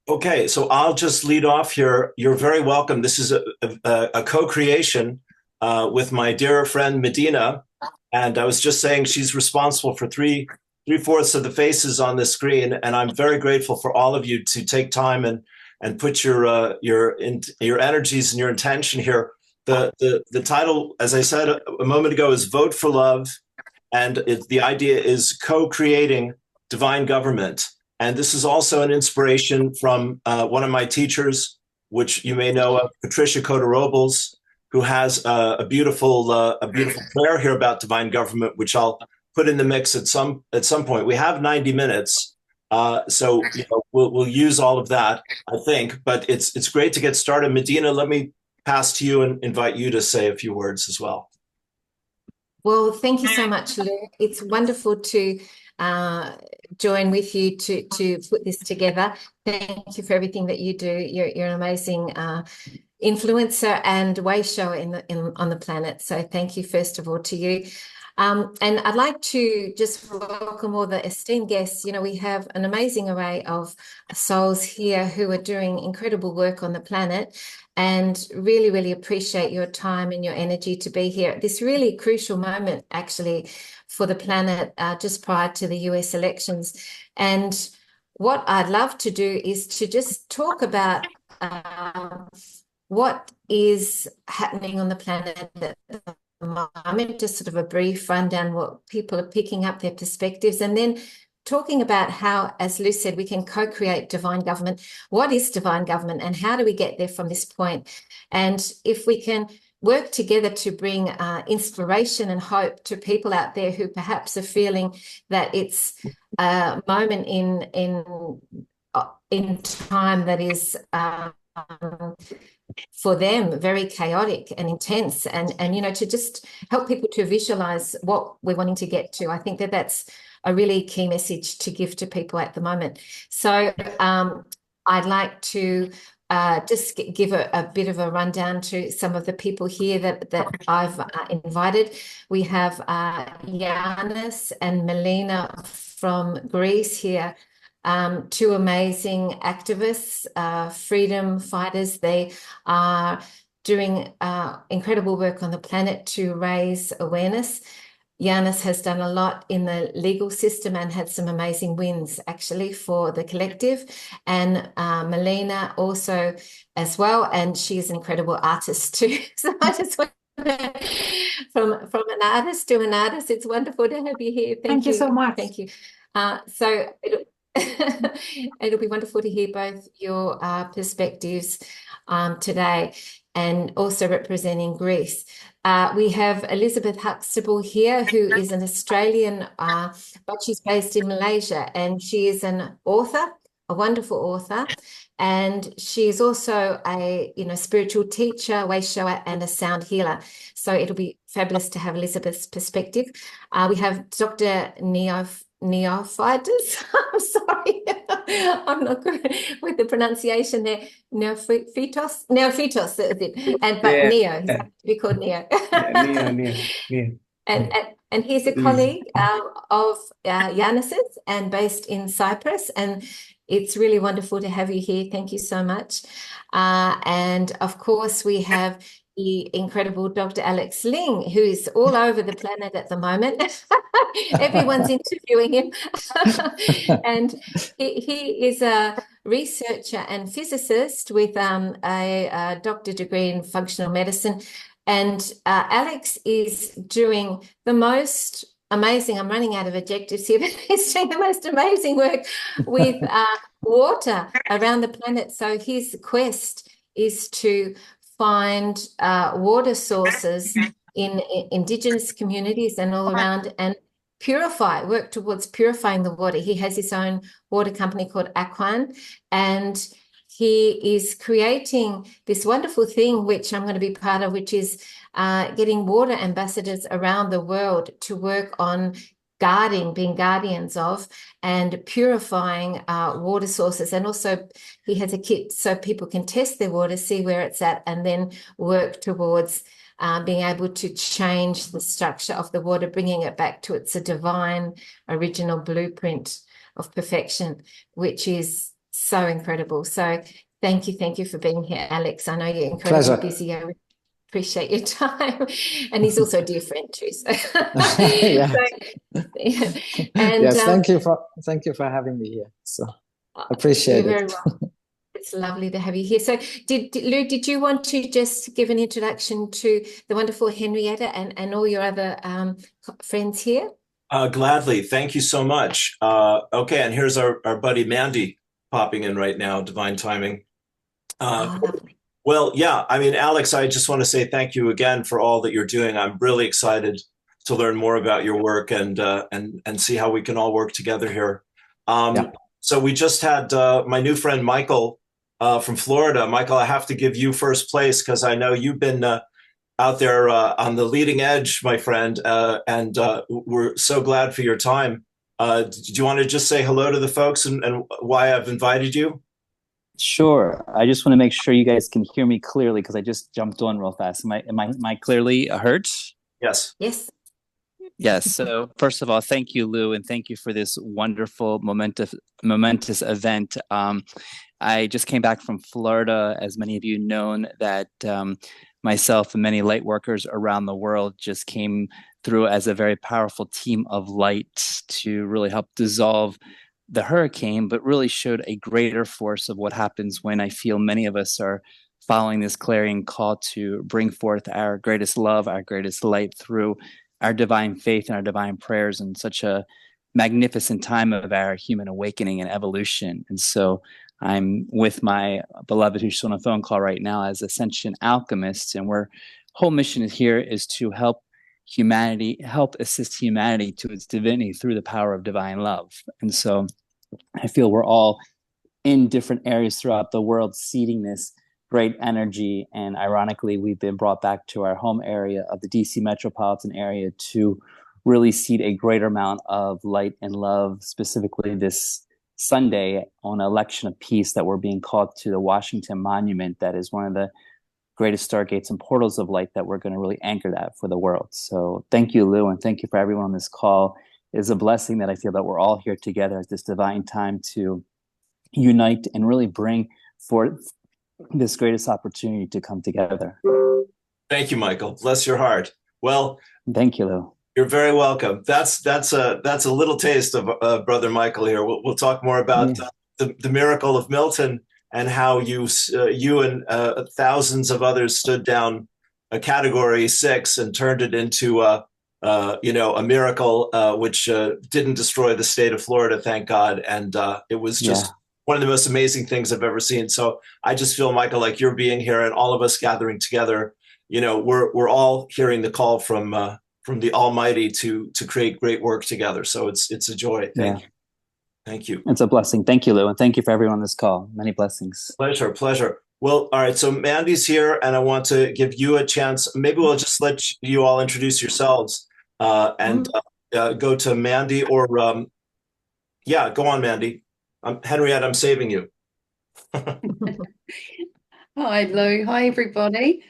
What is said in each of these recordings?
Okay, so I'll just lead off here. You're very welcome. This is a co-creation with my dear friend Medina, and I was just saying she's responsible for three-fourths of the faces on the screen, and I'm very grateful for all of you to take time and put your energies and your intention here. The title, as I said a moment ago, is "Vote for Love," and the idea is co-creating divine government. And this is also an inspiration from one of my teachers, which you may know of, Patricia Cota-Robles, who has a beautiful prayer here about divine government, which I'll put in the mix at some point. We have 90 minutes, so we'll use all of that, I think. But it's great to get started. Medina, let me pass to you and invite you to say a few words as well. Well, thank you so much, Lou. It's wonderful to join with you to put this together. Thank you for everything that you do. You're an amazing influencer and way shower on the planet. So thank you, first of all, to you. And I'd like to just welcome all the esteemed guests. You know, we have an amazing array of souls here who are doing incredible work on the planet, and really, really appreciate your time and your energy to be here at this really crucial moment, actually, for the planet, just prior to the US elections. And what I'd love to do is to just talk about what is happening on the planet at the moment, just sort of a brief rundown, what people are picking up, their perspectives, and then talking about how, as Lou said, we can co-create divine government. What is divine government and how do we get there from this point? And if we can work together to bring inspiration and hope to people out there who perhaps are feeling that it's a moment in time that is for them very chaotic and intense, and to just help people to visualize what we're wanting to get to. I think that that's a really key message to give to people at the moment. So I'd like to just give a bit of a rundown to some of the people here that I've invited. We have IONISS and MELINA from Greece here. Two amazing activists, freedom fighters. They are doing incredible work on the planet to raise awareness. IONISS has done a lot in the legal system and had some amazing wins, actually, for the collective. And MELINA also as well, and she's an incredible artist too. So I just want from an artist to an artist, it's wonderful to have you here. Thank you so much. Thank you. So it'll be wonderful to hear both your perspectives today, and also representing Greece. We have Elizabeth HUXTABLE here, who is an Australian, but she's based in Malaysia, and she is an author, a wonderful author, and she is also a spiritual teacher, way shower, and a sound healer. So it'll be fabulous to have Elizabeth's perspective. We have Dr. NEOPHYTOS. I'm sorry, I'm not good with the pronunciation there. NEOPHYTOS, and but yeah. Neo, he's to be called Neo. Neo. And he's a colleague of IONISS's and based in Cyprus, and it's really wonderful to have you here. Thank you so much. And of course, we have the incredible Dr. Alex Ling, who is all over the planet at the moment. Everyone's interviewing him. And he is a researcher and physicist with a doctorate degree in functional medicine. And Alex is doing the most amazing, I'm running out of adjectives here, but he's doing the most amazing work with water around the planet. So his quest is to find water sources in Indigenous communities and all around, and work towards purifying the water. He has his own water company called Aquan, and he is creating this wonderful thing, which I'm going to be part of, which is getting water ambassadors around the world to work on being guardians of and purifying water sources. And also he has a kit so people can test their water, see where it's at, and then work towards being able to change the structure of the water, bringing it back to its divine original blueprint of perfection, which is So incredible. So thank you for being here, Alex. I know you're incredibly busy. I appreciate your time. And he's also a dear friend too. So, yeah. And yes, thank you for having me here. So appreciate it. Very welcome. It's lovely to have you here. So Lou, did you want to just give an introduction to the wonderful Henrietta and all your other friends here? Gladly. Thank you so much. Okay, and here's our buddy Mandy popping in right now. Divine timing. Lovely. Well, yeah, I mean, Alex, I just want to say thank you again for all that you're doing. I'm really excited to learn more about your work and see how we can all work together here. So we just had my new friend Michael from Florida. Michael, I have to give you first place because I know you've been out there on the leading edge, my friend, and we're so glad for your time. Do you want to just say hello to the folks and why I've invited you? Sure. I just want to make sure you guys can hear me clearly because I just jumped on real fast. Am I clearly heard? Yes. Yes. Yes. So first of all, thank you, Lou, and thank you for this wonderful, momentous event. I just came back from Florida, as many of you know that myself and many light workers around the world just came through as a very powerful team of light to really help dissolve the hurricane, but really showed a greater force of what happens when I feel many of us are following this clarion call to bring forth our greatest love, our greatest light through our divine faith and our divine prayers in such a magnificent time of our human awakening and evolution. And so I'm with my beloved who's on a phone call right now as Ascension Alchemists, and our whole mission is to help humanity, help assist humanity to its divinity through the power of divine love. And so I feel we're all in different areas throughout the world seeding this great energy. And ironically, we've been brought back to our home area of the DC metropolitan area to really seed a greater amount of light and love, specifically this Sunday on Election of Peace that we're being called to the Washington Monument. That is one of the greatest stargates and portals of light that we're going to really anchor that for the world. So thank you, Lou, and thank you for everyone on this call. It is a blessing that I feel that we're all here together at this divine time to unite and really bring forth this greatest opportunity to come together. Thank you, Michael. Bless your heart. Well, thank you, Lou. You're very welcome. That's a little taste of Brother Michael here. We'll talk more about the miracle of Milton and how you and thousands of others stood down a Category 6 and turned it into a miracle which didn't destroy the state of Florida, thank God. And it was just one of the most amazing things I've ever seen. So I just feel, Michael, like you're being here and all of us gathering together. You know, we're all hearing the call from the Almighty to create great work together. So it's a joy. Thank you. Thank you. It's a blessing. Thank you, Lou. And thank you for everyone on this call. Many blessings. Pleasure. Well, all right. So Mandy's here and I want to give you a chance. Maybe we'll just let you all introduce yourselves and go to Mandy or, go on, Mandy. Henriette, I'm saving you. Hi, Lou. Hi, everybody.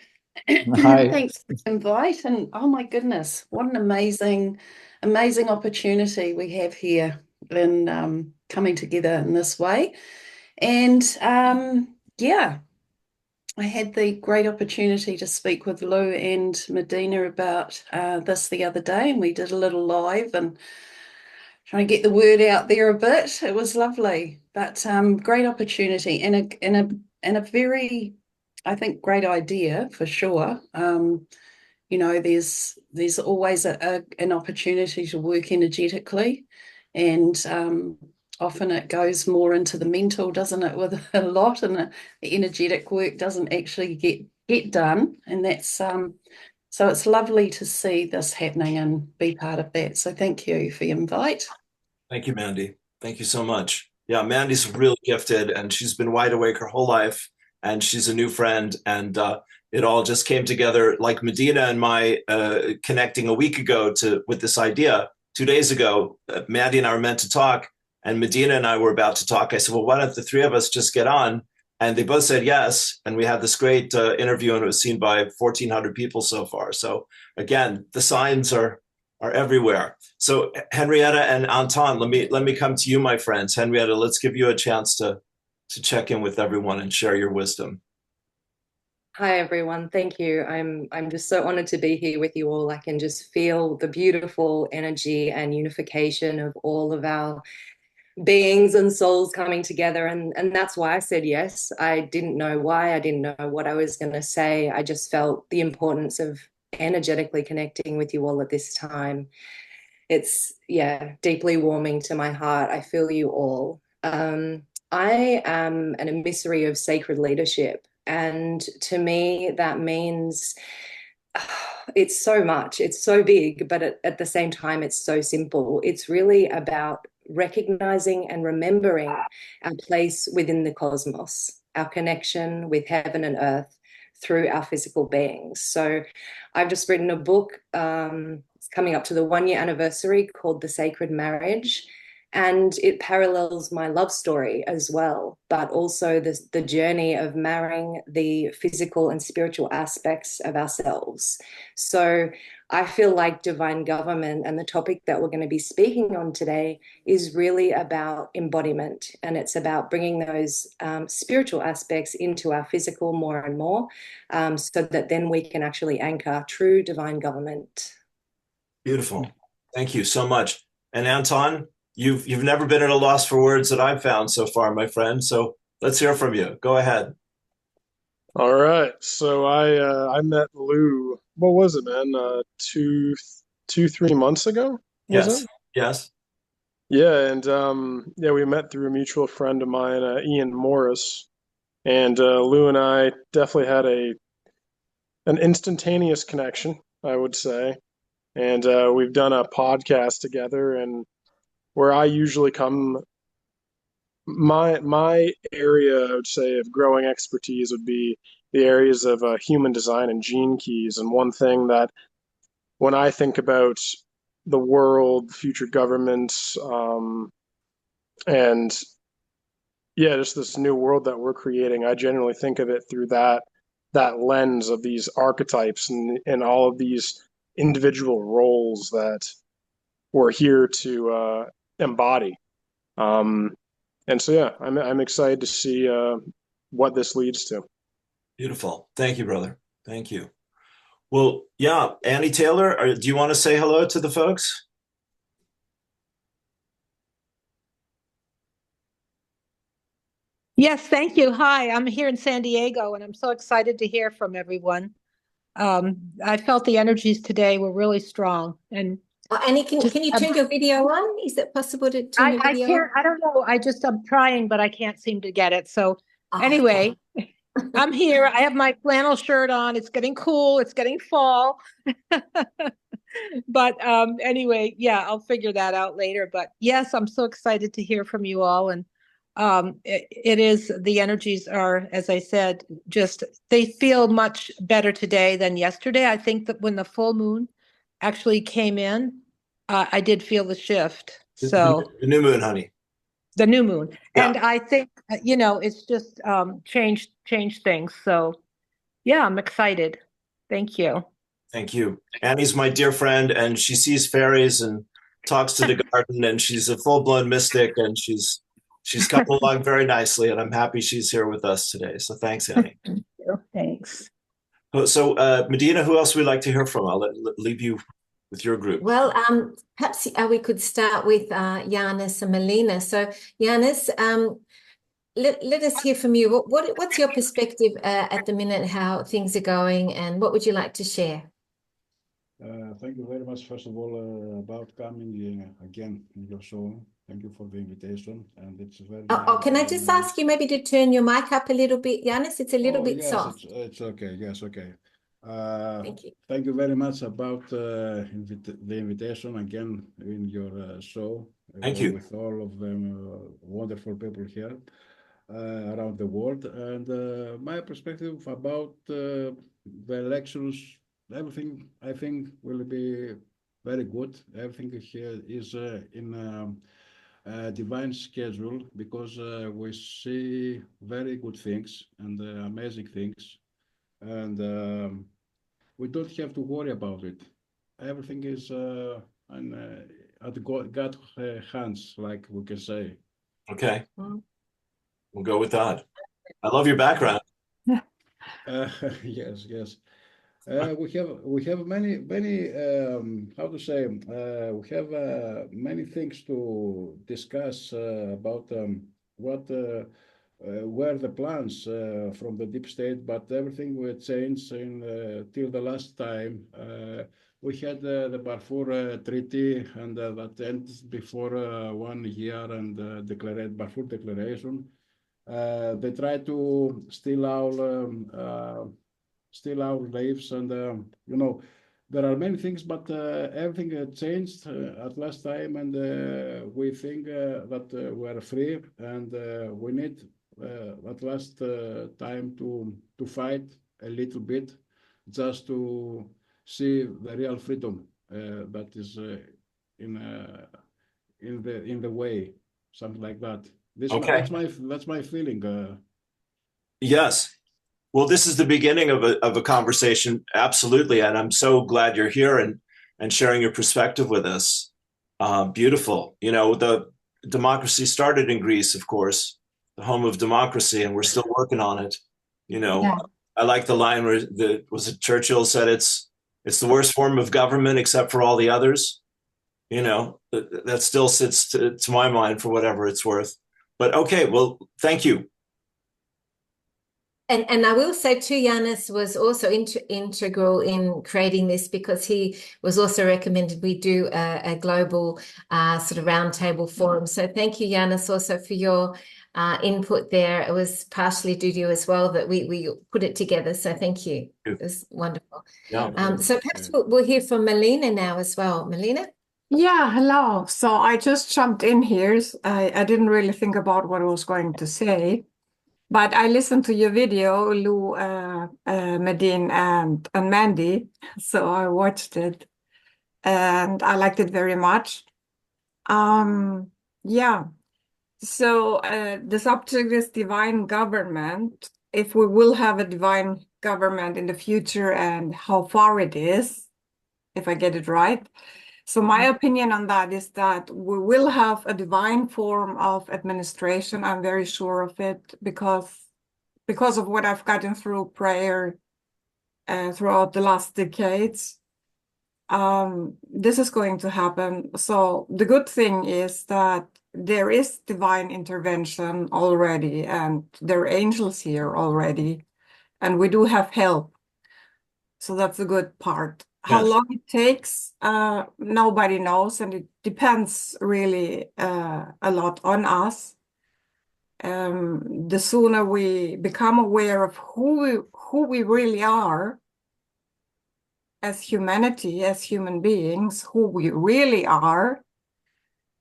Hi. Thanks for the invite. And oh my goodness, what an amazing opportunity we have here in coming together in this way. And I had the great opportunity to speak with Lou and MEDYHNE about this the other day, and we did a little live and trying to get the word out there a bit. It was lovely, but great opportunity and a very, I think, great idea for sure. There's always an opportunity to work energetically, and often it goes more into the mental, doesn't it, with a lot, and the energetic work doesn't actually get done. And that's so it's lovely to see this happening and be part of that. So thank you for your invite. Thank you, Mandy. Thank you so much. Yeah, Mandy's really gifted and she's been wide awake her whole life and she's a new friend, and it all just came together like MEDYHNE and my connecting a week ago with this idea. 2 days ago, Mandy and I were meant to talk and MEDYHNE and I were about to talk. I said, well, why don't the three of us just get on? And they both said yes. And we had this great interview and it was seen by 1,400 people so far. So again, the signs are everywhere. So Henrietta and Anton, let me come to you, my friends. Henrietta, let's give you a chance to to check in with everyone and share your wisdom. Hi everyone, thank you. I'm just so honored to be here with you all. I can just feel the beautiful energy and unification of all of our beings and souls coming together, and that's why I said yes. I didn't know why, I didn't know what I was going to say. I just felt the importance of energetically connecting with you all at this time. It's, yeah, deeply warming to my heart. I feel you all. I am an emissary of sacred leadership, and to me that means it's so much, it's so big, but at the same time it's so simple. It's really about recognizing and remembering our place within the cosmos, our connection with heaven and earth through our physical beings. So I've just written a book, it's coming up to the 1-year anniversary, called The Sacred Marriage, and it parallels my love story as well, but also the journey of marrying the physical and spiritual aspects of ourselves. So I feel like divine government and the topic that we're going to be speaking on today is really about embodiment, and it's about bringing those spiritual aspects into our physical more and more, so that then we can actually anchor true divine government. Beautiful. Thank you so much. And Anton, you've never been at a loss for words that I've found so far, my friend. So let's hear from you. Go ahead. All right. So I met Lou, what was it, man? 3 months ago? Was it? Yes. Yeah, and yeah, we met through a mutual friend of mine, Ian Morris. And Lou and I definitely had an instantaneous connection, I would say. And we've done a podcast together, and where I usually come, my area, I would say, of growing expertise would be the areas of human design and gene keys. And one thing that, when I think about the world, future governments, and yeah, just this new world that we're creating, I generally think of it through that lens of these archetypes and all of these individual roles that we're here to embody. And so, yeah, I'm excited to see what this leads to. Beautiful. Thank you, brother. Thank you. Well, yeah, Annie Taylor, do you want to say hello to the folks? Yes, thank you. Hi, I'm here in San Diego, and I'm so excited to hear from everyone. I felt the energies today were really strong. And Annie, can you turn your video on? Is it possible to turn your video on? I don't know. I'm trying, but I can't seem to get it. So anyway, okay. I'm here. I have my flannel shirt on. It's getting cool. It's getting fall. But anyway, yeah, I'll figure that out later. But yes, I'm so excited to hear from you all. And it is, the energies are, as I said, just, they feel much better today than yesterday. I think that when the full moon actually came in, I did feel the shift. So the new moon, honey. The new moon. Yeah. And I think, it's just changed things. So yeah, I'm excited. Thank you. Thank you. Annie's my dear friend, and she sees fairies and talks to the garden, and she's a full-blown mystic, and she's come along very nicely, and I'm happy she's here with us today. So thanks, Annie. Thank you. Thanks. So Medina, who else would we like to hear from? I'll leave you with your group. Well, perhaps we could start with IONISS and MELINA. So IONISS, let us hear from you. What's your perspective at the minute, how things are going, and what would you like to share? Thank you very much, first of all, about coming again in your show. Thank you for the invitation, and it's very nice. Can I just ask you maybe to turn your mic up a little bit, IONISS? It's a little bit soft. It's okay. Yes, okay. Thank you. Thank you very much about the invitation again in your show. Thank you. With all of them wonderful people here around the world, and my perspective about the elections. Everything, I think, will be very good. Everything here is in a divine schedule, because we see very good things and amazing things, and we don't have to worry about it. Everything is at God's hands, like we can say. Okay. We'll go with that. I love your background. Yes, yes. We have many how to say we have many things to discuss about what were the plans from the deep state, but everything will change in till the last time. We had the Balfour Treaty, and that ends before 1 year, and declared Balfour Declaration. They try to steal our lives, and you know, there are many things, but everything changed at last time, and we think that we are free, and we need at last time to fight a little bit, just to see the real freedom that is in the way, something like that. Okay. That's my feeling. Yes. Well, this is the beginning of a conversation, absolutely, and I'm so glad you're here and sharing your perspective with us. Beautiful. You know, the democracy started in Greece, of course, the home of democracy, and we're still working on it. You know, yeah. I like the line where Churchill said it's the worst form of government except for all the others. You know, that still sits to my mind for whatever it's worth. But okay, well, thank you. And I will say too, IONISS was also integral in creating this, because he was also recommended we do a global sort of roundtable forum. So thank you, IONISS, also for your input there. It was partially due to you as well that we put it together. So thank you. It was wonderful. Yeah. So perhaps we'll hear from MELINA now as well. MELINA? Yeah, hello. So I just jumped in here. I didn't really think about what I was going to say, but I listened to your video, Lou, MEDYHNE, and MANDY. So I watched it, and I liked it very much. Yeah. So the subject is divine government. If we will have a divine government in the future, and how far it is, if I get it right. So my opinion on that is that we will have a divine form of administration. I'm very sure of it, because of what I've gotten through prayer throughout the last decades. This is going to happen. So the good thing is that there is divine intervention already, and there are angels here already, and we do have help. So that's a good part. How long it takes, nobody knows, and it depends really a lot on us. The sooner we become aware of who we really are as humanity, as human beings, who we really are,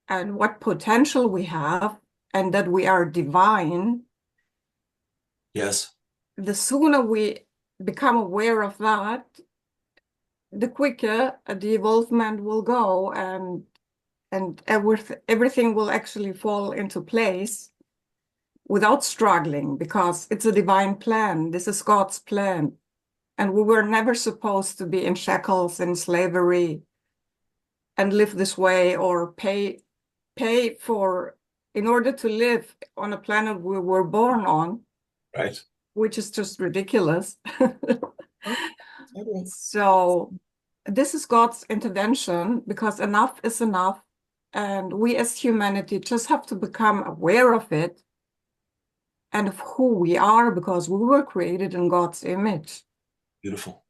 and what potential we have, and that we are divine. Yes. The sooner we become aware of that, the quicker the evolvement will go, and everything will actually fall into place without struggling, because it's a divine plan. This is God's plan. And we were never supposed to be in shackles, in slavery, and live this way, or pay for, in order to live on a planet we were born on. Right. Which is just ridiculous. So this is God's intervention, because enough is enough. And we as humanity just have to become aware of it and of who we are, because we were created in God's image. Beautiful.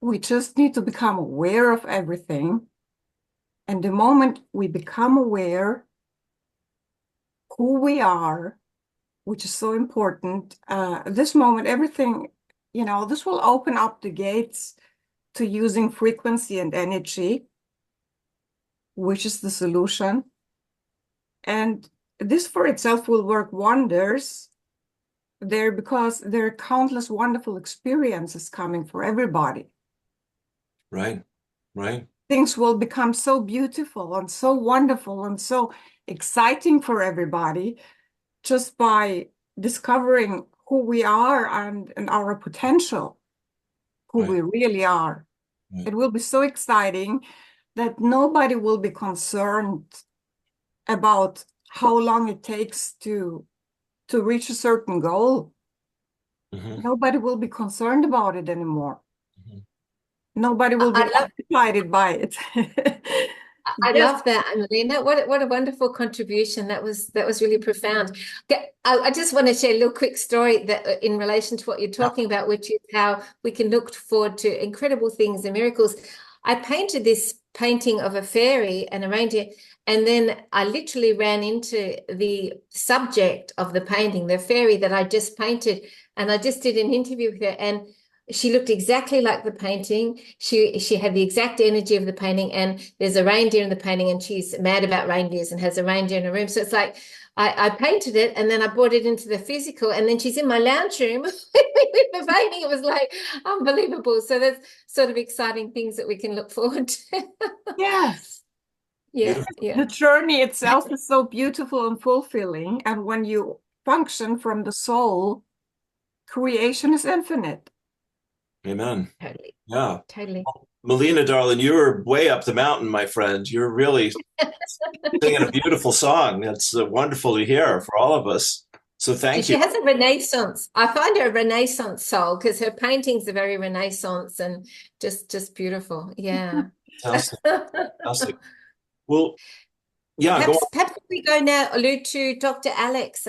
We just need to become aware of everything. And the moment we become aware who we are, which is so important, this moment, everything, you know, this will open up the gates to using frequency and energy, which is the solution. And this for itself will work wonders there, because there are countless wonderful experiences coming for everybody. Right, right. Things will become so beautiful and so wonderful and so exciting for everybody, just by discovering who we are and our potential, who we really are. It will be so exciting that nobody will be concerned about how long it takes to to reach a certain goal, Mhm. nobody will be concerned about it anymore. Mhm. Nobody will be excited by it. I Yes. love that, Melina. What a wonderful contribution. That was really profound. Okay, I just want to share a little quick story that in relation to what you're talking about, which is how we can look forward to incredible things and miracles. I painted this painting of a fairy and a reindeer, and then I literally ran into the subject of the painting, the fairy that I just painted, and I just did an interview with her, and she looked exactly like the painting. She had the exact energy of the painting, and there's a reindeer in the painting, and she's mad about reindeers and has a reindeer in her room. So it's like I painted it, and then I brought it into the physical, and then she's in my lounge room with the painting. It was like unbelievable. So there's sort of exciting things that we can look forward to. Yes. Yeah, yeah. The journey itself is so beautiful and fulfilling. And when you function from the soul, creation is infinite. Amen. Totally. Yeah. Totally. Melina, darling, you're way up the mountain, my friend. You're really singing a beautiful song. That's wonderful to hear for all of us. So thank She you. has a renaissance. I find her a renaissance soul because her paintings are very renaissance and just beautiful. Yeah. Fantastic. Fantastic. Well, yeah, go on. Perhaps we go now, Lou, to Dr. Alex.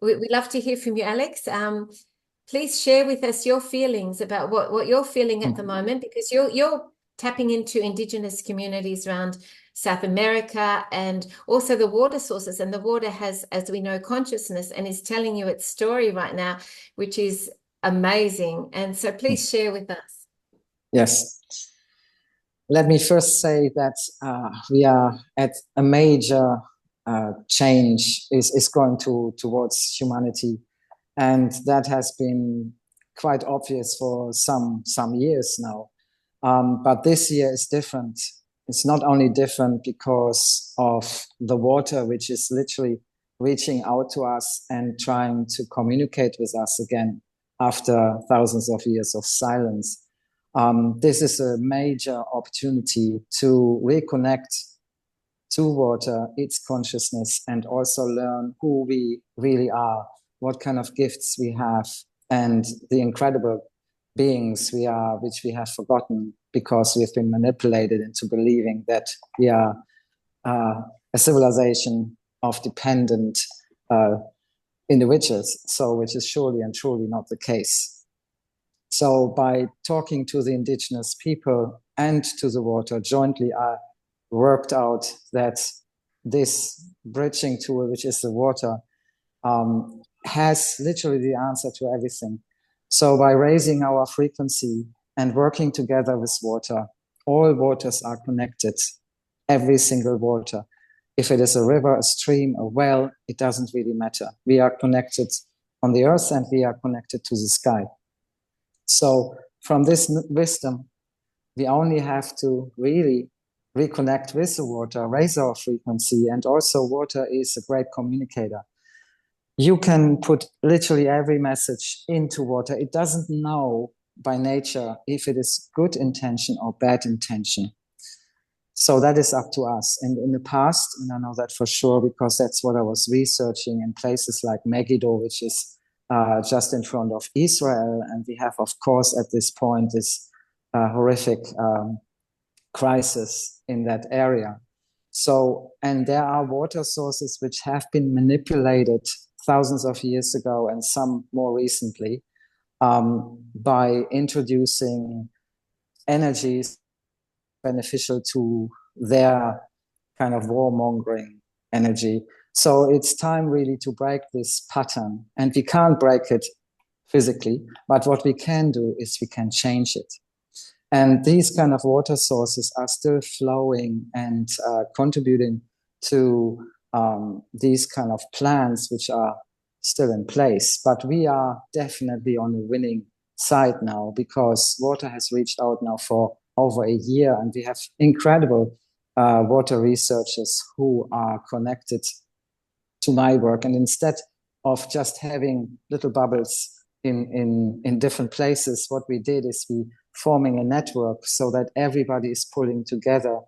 We'd love to hear from you, Alex. Please share with us your feelings about what you're feeling at the moment, because you're tapping into Indigenous communities around South America and also the water sources. And the water has, as we know, consciousness and is telling you its story right now, which is amazing. And so please share with us. Yes. Let me first say that we are at a major change is going towards humanity. And that has been quite obvious for some years now. But this year is different. It's not only different because of the water, which is literally reaching out to us and trying to communicate with us again after thousands of years of silence. This is a major opportunity to reconnect to water, its consciousness, and also learn who we really are, what kind of gifts we have, and the incredible beings we are, which we have forgotten because we've been manipulated into believing that we are a civilization of dependent individuals, so which is surely and truly not the case. So by talking to the indigenous people and to the water jointly, I worked out that this bridging tool, which is the water, has literally the answer to everything. So by raising our frequency and working together with water, all waters are connected, every single water. If it is a river, a stream, a well, it doesn't really matter. We are connected on the earth and we are connected to the sky. So from this wisdom, we only have to really reconnect with the water, raise our frequency, and also water is a great communicator. You can put literally every message into water. It doesn't know by nature if it is good intention or bad intention. So that is up to us. And in the past, and I know that for sure because that's what I was researching in places like Megiddo, which is just in front of Israel. And we have, of course, at this point, this horrific crisis in that area. So, and there are water sources which have been manipulated thousands of years ago and some more recently by introducing energies beneficial to their kind of warmongering energy. So it's time really to break this pattern, and we can't break it physically, but what we can do is we can change it. And these kind of water sources are still flowing and contributing to these kind of plans which are still in place. But we are definitely on the winning side now because water has reached out now for over a year, and we have incredible water researchers who are connected to my work. And instead of just having little bubbles in different places, what we did is we forming a network so that everybody is pulling together.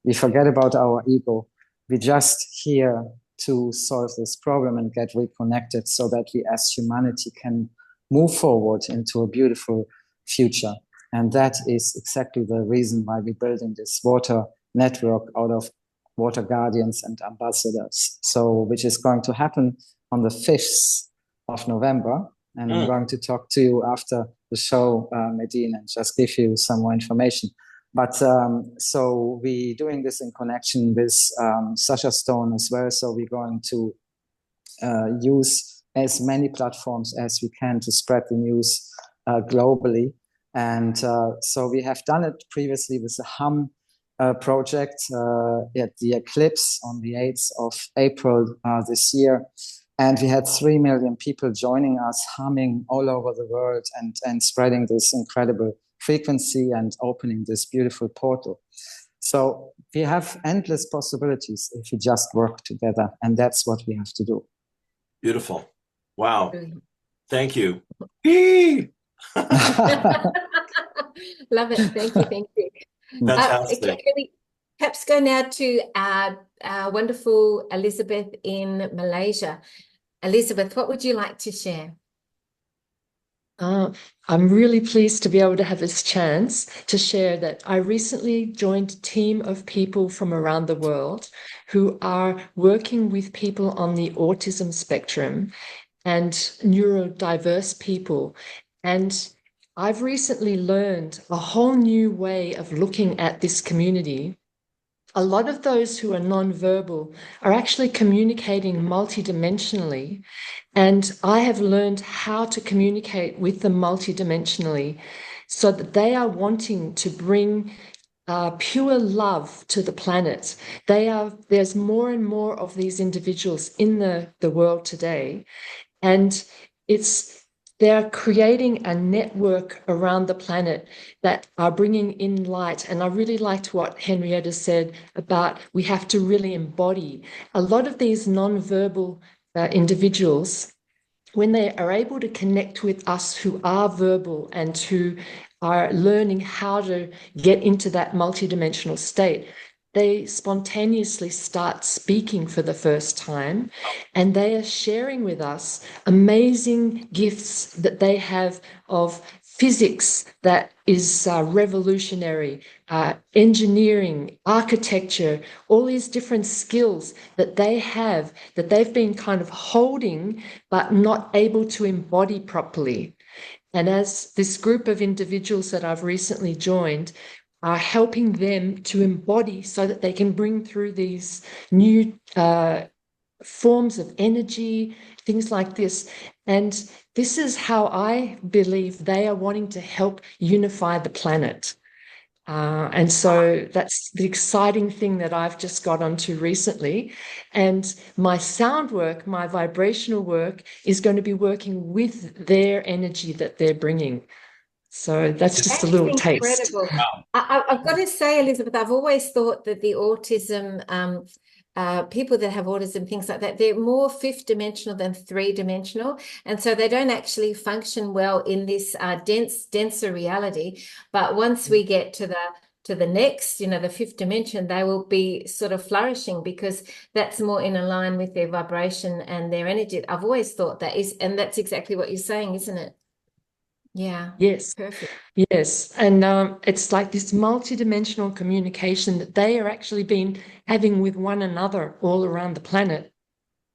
We forget about our ego. We just here to solve this problem and get reconnected so that we as humanity can move forward into a beautiful future. And that is exactly the reason why we're building this water network out of water guardians and ambassadors. So, which is going to happen on the 5th of November. And I'm going to talk to you after the show, MEDYHNE, and just give you some more information. But so we're doing this in connection with Sasha Stone as well. So we're going to use as many platforms as we can to spread the news globally. And so we have done it previously with the HUM project at the eclipse on the 8th of April this year. And we had 3 million people joining us, humming all over the world and spreading this incredible frequency and opening this beautiful portal. So we have endless possibilities if we just work together. And that's what we have to do. Beautiful. Wow. Thank you. Love it. Thank you. Thank you. Fantastic. Can we perhaps go now to our wonderful Elizabeth in Malaysia? Elizabeth, what would you like to share? I'm really pleased to be able to have this chance to share that I recently joined a team of people from around the world who are working with people on the autism spectrum and neurodiverse people. And I've recently learned a whole new way of looking at this community. A lot of those who are nonverbal are actually communicating multidimensionally, and I have learned how to communicate with them multidimensionally so that they are wanting to bring pure love to the planet. There's more and more of these individuals in the world today, and they're creating a network around the planet that are bringing in light. And I really liked what Henrietta said about we have to really embody. A lot of these non-verbal individuals, when they are able to connect with us who are verbal and who are learning how to get into that multidimensional state, they spontaneously start speaking for the first time, and they are sharing with us amazing gifts that they have of physics that is revolutionary, engineering, architecture, all these different skills that they have that they've been kind of holding but not able to embody properly. And as this group of individuals that I've recently joined are helping them to embody so that they can bring through these new forms of energy, things like this. And this is how I believe they are wanting to help unify the planet. And so that's the exciting thing that I've just got onto recently. And my sound work, my vibrational work, is going to be working with their energy that they're bringing. So that's just a little taste. Wow. I've got to say, Elizabeth, I've always thought that the autism, people that have autism, things like that, they're more fifth dimensional than three-dimensional. And so they don't actually function well in this denser reality. But once we get to the next, the fifth dimension, they will be sort of flourishing because that's more in line with their vibration and their energy. I've always thought that is, and that's exactly what you're saying, isn't it? Yeah. Yes. Perfect. Yes. And it's like this multidimensional communication that they are actually been having with one another all around the planet.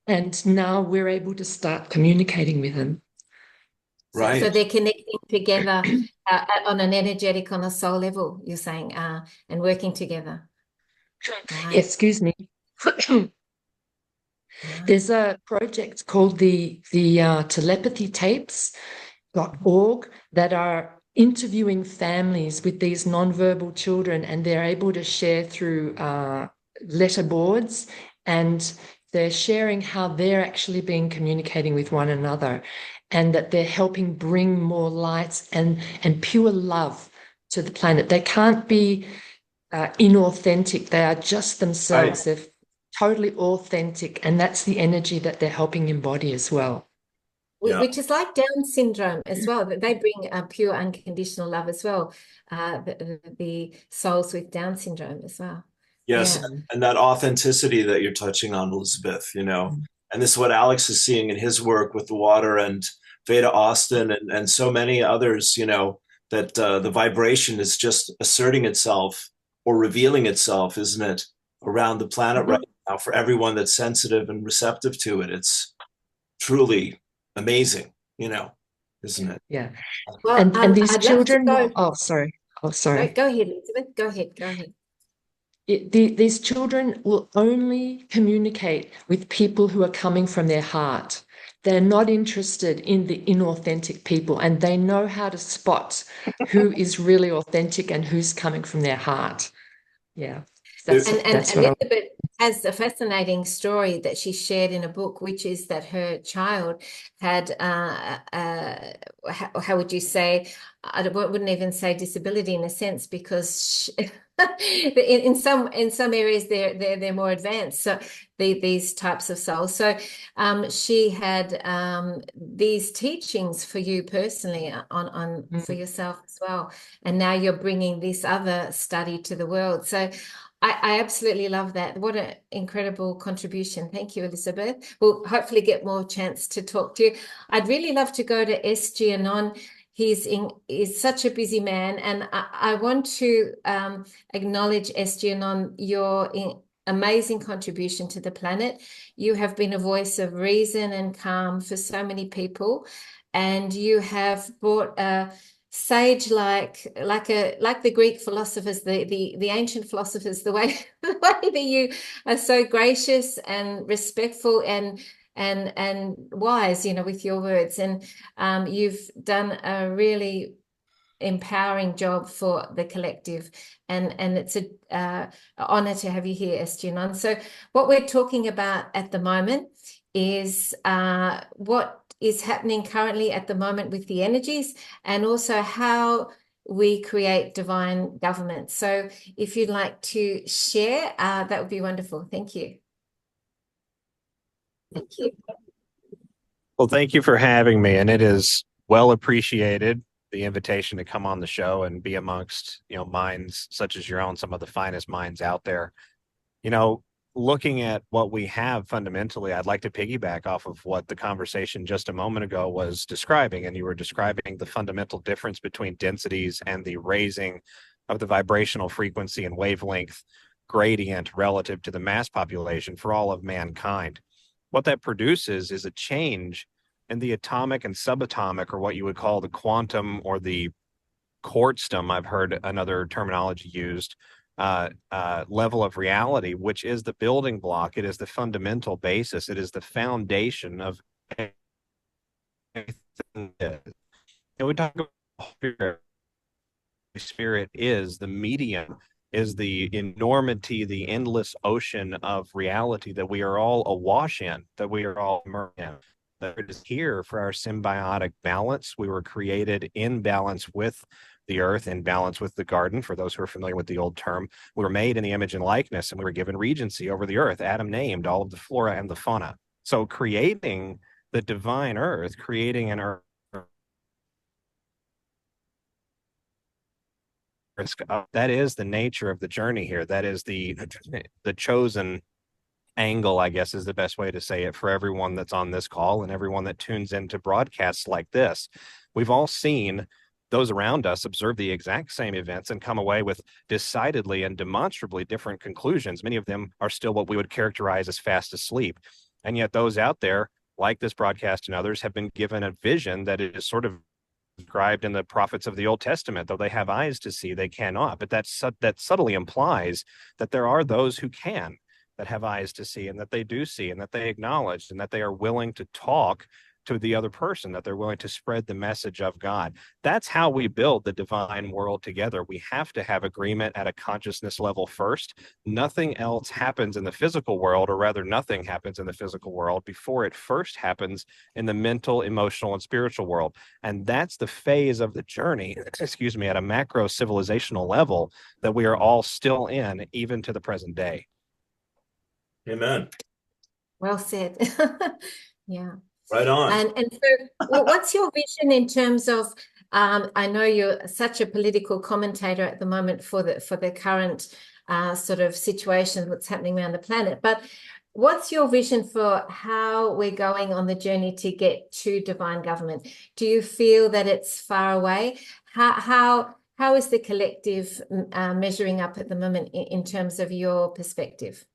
And now we're able to start communicating with them. Right. So they're connecting together on an energetic, on a soul level, you're saying, and working together. Right. Excuse me. There's a project called the telepathy tapes.org that are interviewing families with these nonverbal children, and they're able to share through letterboards, and they're sharing how they're actually been communicating with one another, and that they're helping bring more light and pure love to the planet. They can't be inauthentic. They are just themselves. Right. They're totally authentic, and that's the energy that they're helping embody as well. Yeah. Which is like Down syndrome as well. They bring pure unconditional love as well. The souls with Down syndrome as well. Yes, Yeah. and that authenticity that you're touching on, Elizabeth, and this is what Alex is seeing in his work with the water, and Veda Austin, and so many others, that the vibration is just asserting itself or revealing itself, isn't it, around the planet right now for everyone that's sensitive and receptive to it. It's truly amazing, isn't it? Yeah. Well, and these I'd love to children, go. oh, sorry. Oh, sorry. Go ahead, Elizabeth. Go ahead. These children will only communicate with people who are coming from their heart. They're not interested in the inauthentic people, and they know how to spot who is really authentic and who's coming from their heart. Yeah. That's what Elizabeth has a fascinating story that she shared in a book, which is that her child had, how would you say, I wouldn't even say disability in a sense, because in some areas they're more advanced. So these types of souls. So she had these teachings for you personally on for yourself as well, and now you're bringing this other study to the world. So I absolutely love that. What an incredible contribution. Thank you, Elizabeth. We'll hopefully get more chance to talk to you. I'd really love to go to SG Anon. He's such a busy man, and I want to acknowledge SG Anon, your amazing contribution to the planet. You have been a voice of reason and calm for so many people, and you have brought a sage like the Greek philosophers, the ancient philosophers, the way that you are so gracious and respectful and wise, with your words, and you've done a really empowering job for the collective, and it's a honor to have you here, SG Anon. So what we're talking about at the moment is what is happening currently at the moment with the energies, and also how we create divine government. So if you'd like to share, that would be wonderful. Thank you. Thank you. Well, thank you for having me, and it is well appreciated, the invitation to come on the show and be amongst, minds such as your own, some of the finest minds out there. Looking at what we have fundamentally, I'd like to piggyback off of what the conversation just a moment ago was describing, and you were describing the fundamental difference between densities and the raising of the vibrational frequency and wavelength gradient relative to the mass population for all of mankind. What that produces is a change in the atomic and subatomic, or what you would call the quantum or the quartstum, I've heard another terminology used, level of reality, which is the building block. It is the fundamental basis. It is the foundation of everything. And we talk about spirit is the medium, is the enormity, the endless ocean of reality that we are all awash in, that we are all immersed in. That it is here for our symbiotic balance. We were created in balance with the earth, in balance with the garden. For those who are familiar with the old term, we were made in the image and likeness, and we were given regency over the earth. Adam named all of the flora and the fauna. So creating the divine earth, creating an earth, that is the nature of the journey here. That is the chosen angle, I guess, is the best way to say it, for everyone that's on this call and everyone that tunes into broadcasts like this. We've all seen those around us observe the exact same events and come away with decidedly and demonstrably different conclusions. Many of them are still what we would characterize as fast asleep. And yet those out there, like this broadcast and others, have been given a vision that is sort of described in the prophets of the Old Testament. Though they have eyes to see, they cannot. But that subtly implies that there are those who can, that have eyes to see, and that they do see, and that they acknowledge, and that they are willing to talk to the other person, that they're willing to spread the message of God. That's how we build the divine world together. We have to have agreement at a consciousness level first. Nothing else happens in the physical world, or rather nothing happens in the physical world before it first happens in the mental, emotional, and spiritual world. And that's the phase of the journey, at a macro civilizational level that we are all still in, even to the present day. Amen. Well said. Yeah. Right on. And so what's your vision in terms of, I know you're such a political commentator at the moment for the current sort of situation that's happening around the planet. But what's your vision for how we're going on the journey to get to divine government? Do you feel that it's far away? How is the collective measuring up at the moment in terms of your perspective?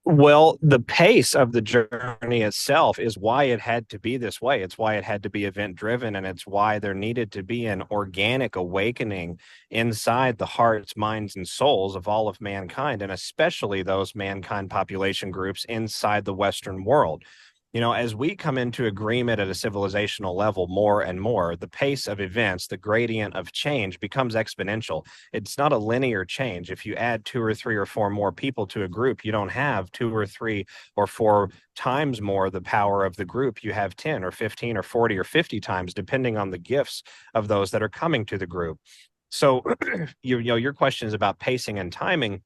Well, the pace of the journey itself is why it had to be this way. It's why it had to be event driven, and it's why there needed to be an organic awakening inside the hearts, minds, and souls of all of mankind, and especially those mankind population groups inside the Western world. You know, as we come into agreement at a civilizational level more and more, the pace of events, the gradient of change becomes exponential. It's not a linear change. If you add 2 or 3 or 4 more people to a group, you don't have 2 or 3 or 4 times more the power of the group. You have 10 or 15 or 40 or 50 times, depending on the gifts of those that are coming to the group. So, you know, your question is about pacing and timing.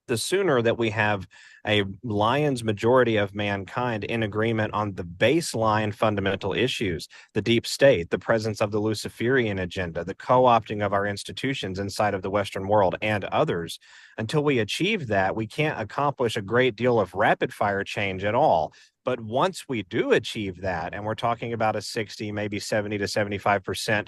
The sooner that we have a lion's majority of mankind in agreement on the baseline fundamental issues, the deep state, the presence of the Luciferian agenda, the co-opting of our institutions inside of the Western world and others, until we achieve that, we can't accomplish a great deal of rapid fire change at all. But once we do achieve that, and we're talking about a 60, maybe 70 to 75%,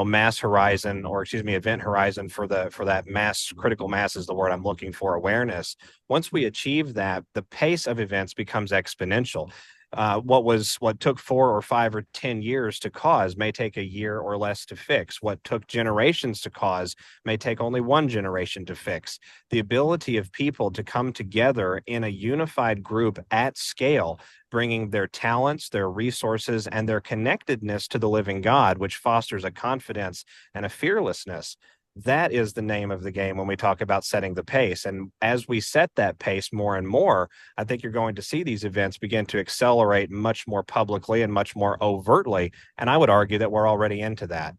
mass horizon, or excuse me, event horizon for that mass, critical mass is the word I'm looking for, awareness. Once we achieve that, the pace of events becomes exponential. What took 4 or 5 or 10 years to cause may take a year or less to fix. What took generations to cause may take only 1 generation to fix. The ability of people to come together in a unified group at scale, bringing their talents, their resources, and their connectedness to the living God, which fosters a confidence and a fearlessness. That is the name of the game when we talk about setting the pace. And as we set that pace more and more, I think you're going to see these events begin to accelerate much more publicly and much more overtly. And I would argue that we're already into that.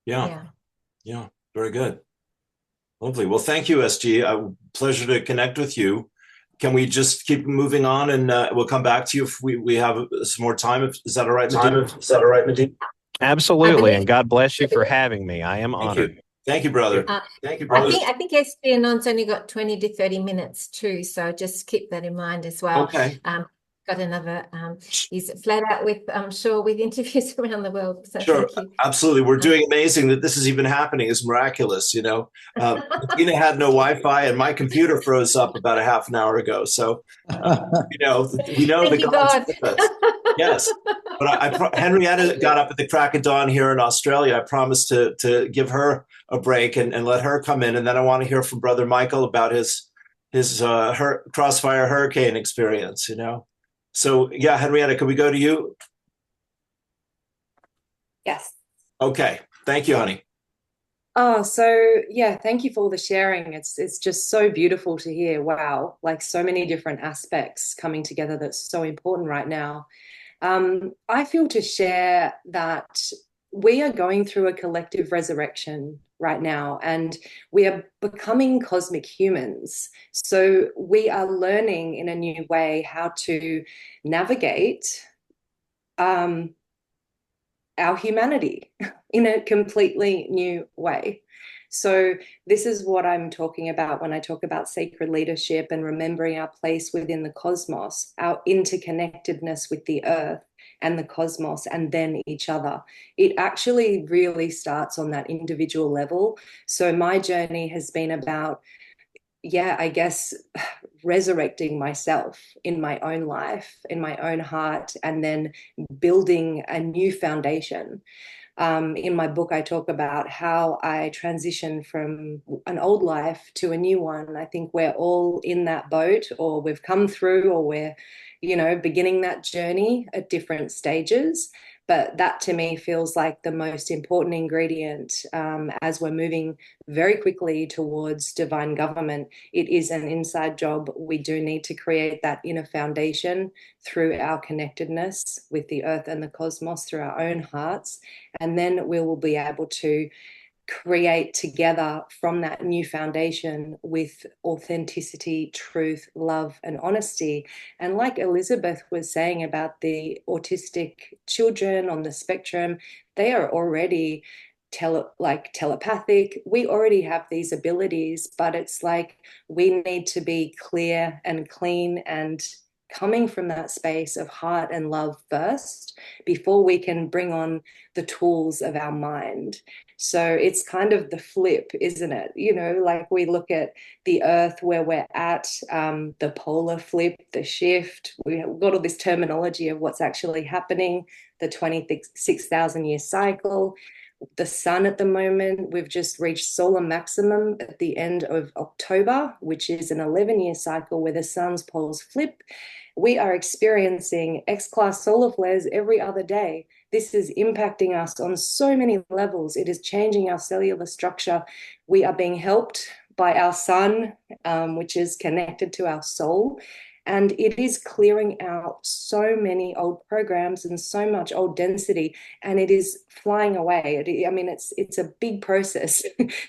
Yeah. Very good. Lovely. Well, thank you, SG. Pleasure to connect with you. Can we just keep moving on, and we'll come back to you if we have some more time? Is that all right, Medina? Absolutely, and God bless you for having me. I am honored. Thank you, brother. Thank you, brother. I think SG Anon's only got 20 to 30 minutes too, so just keep that in mind as well. Okay. Got another, he's flat out with, I'm sure, with interviews around the world. So sure, thank you. Absolutely. We're doing amazing. That this is even happening is miraculous, you know. Tina had no Wi-Fi, and my computer froze up about a half an hour ago. So, we know Thank you, God's God. with us. Yes. But Henrietta got up at the crack of dawn here in Australia. I promised to give her a break and let her come in. And then I want to hear from Brother Michael about his crossfire hurricane experience, you know. So, yeah, Henrietta, can we go to you? Yes. Okay. Thank you, honey. Oh, so yeah, thank you for all the sharing. It's just so beautiful to hear. Wow, like so many different aspects coming together that's so important right now. I feel to share that we are going through a collective resurrection right now, and we are becoming cosmic humans. So we are learning in a new way how to navigate our humanity in a completely new way. So this is what I'm talking about when I talk about sacred leadership and remembering our place within the cosmos, our interconnectedness with the earth and the cosmos, and then each other. It actually really starts on that individual level. So my journey has been about, I guess, resurrecting myself in my own life, in my own heart, and then building a new foundation. In my book, I talk about how I transitioned from an old life to a new one. I think we're all in that boat, or we've come through, or we're, beginning that journey at different stages. But that to me feels like the most important ingredient as we're moving very quickly towards divine government. It is an inside job. We do need to create that inner foundation through our connectedness with the earth and the cosmos, through our own hearts. And then we will be able to create together from that new foundation with authenticity, truth, love, and honesty. And like Elizabeth was saying about the autistic children on the spectrum, they are already telepathic. We already have these abilities, but it's like we need to be clear and clean and coming from that space of heart and love first before we can bring on the tools of our mind. So it's kind of the flip, isn't it? You know, like we look at the earth where we're at, the polar flip, the shift. We've got all this terminology of what's actually happening, the 26,000 year cycle. The sun at the moment, we've just reached solar maximum at the end of October, which is an 11-year cycle where the sun's poles flip. We are experiencing X-class solar flares every other day. This is impacting us on so many levels. It is changing our cellular structure. We are being helped by our sun, which is connected to our soul. And it is clearing out so many old programs and so much old density, and it is flying away. I mean, it's a big process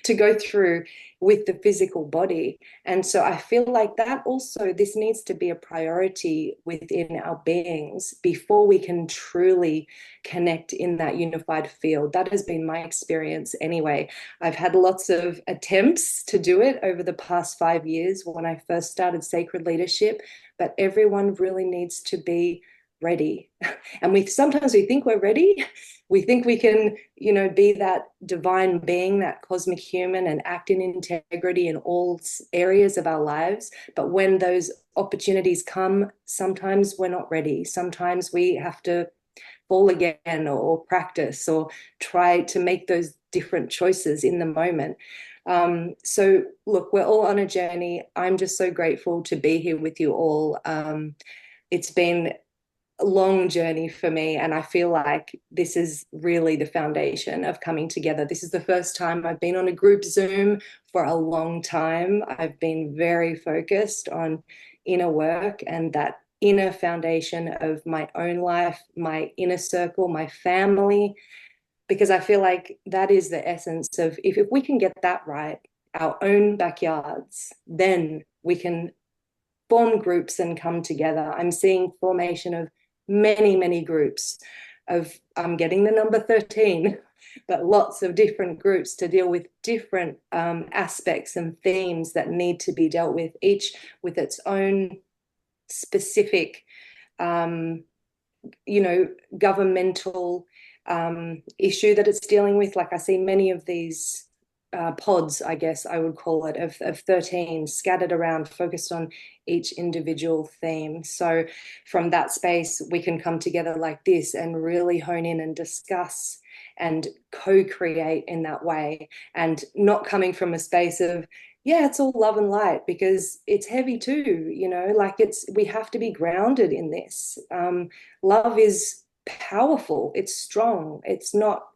to go through with the physical body. And so I feel like that also, this needs to be a priority within our beings before we can truly connect in that unified field. That has been my experience anyway. I've had lots of attempts to do it over the past 5 years when I first started Sacred Leadership, but everyone really needs to be ready. And sometimes we think we're ready. We think we can, you know, be that divine being, that cosmic human, and act in integrity in all areas of our lives. But when those opportunities come, sometimes we're not ready. Sometimes we have to fall again or practice or try to make those different choices in the moment. So look, we're all on a journey. I'm just so grateful to be here with you all. It's been a long journey for me, and I feel like this is really the foundation of coming together. This is the first time I've been on a group Zoom for a long time. I've been very focused on inner work and that inner foundation of my own life, my inner circle, my family, because I feel like that is the essence of, if we can get that right, our own backyards, then we can form groups and come together. I'm seeing formation of many groups of, I'm getting the number 13, but lots of different groups to deal with different aspects and themes that need to be dealt with, each with its own specific, you know, governmental issue that it's dealing with. Like I see many of these pods, I guess I would call it, of 13 scattered around, focused on each individual theme. So from that space, we can come together like this and really hone in and discuss and co-create in that way, and not coming from a space of, yeah, it's all love and light, because it's heavy too, you know, like we have to be grounded in this. Love is powerful, it's strong, it's not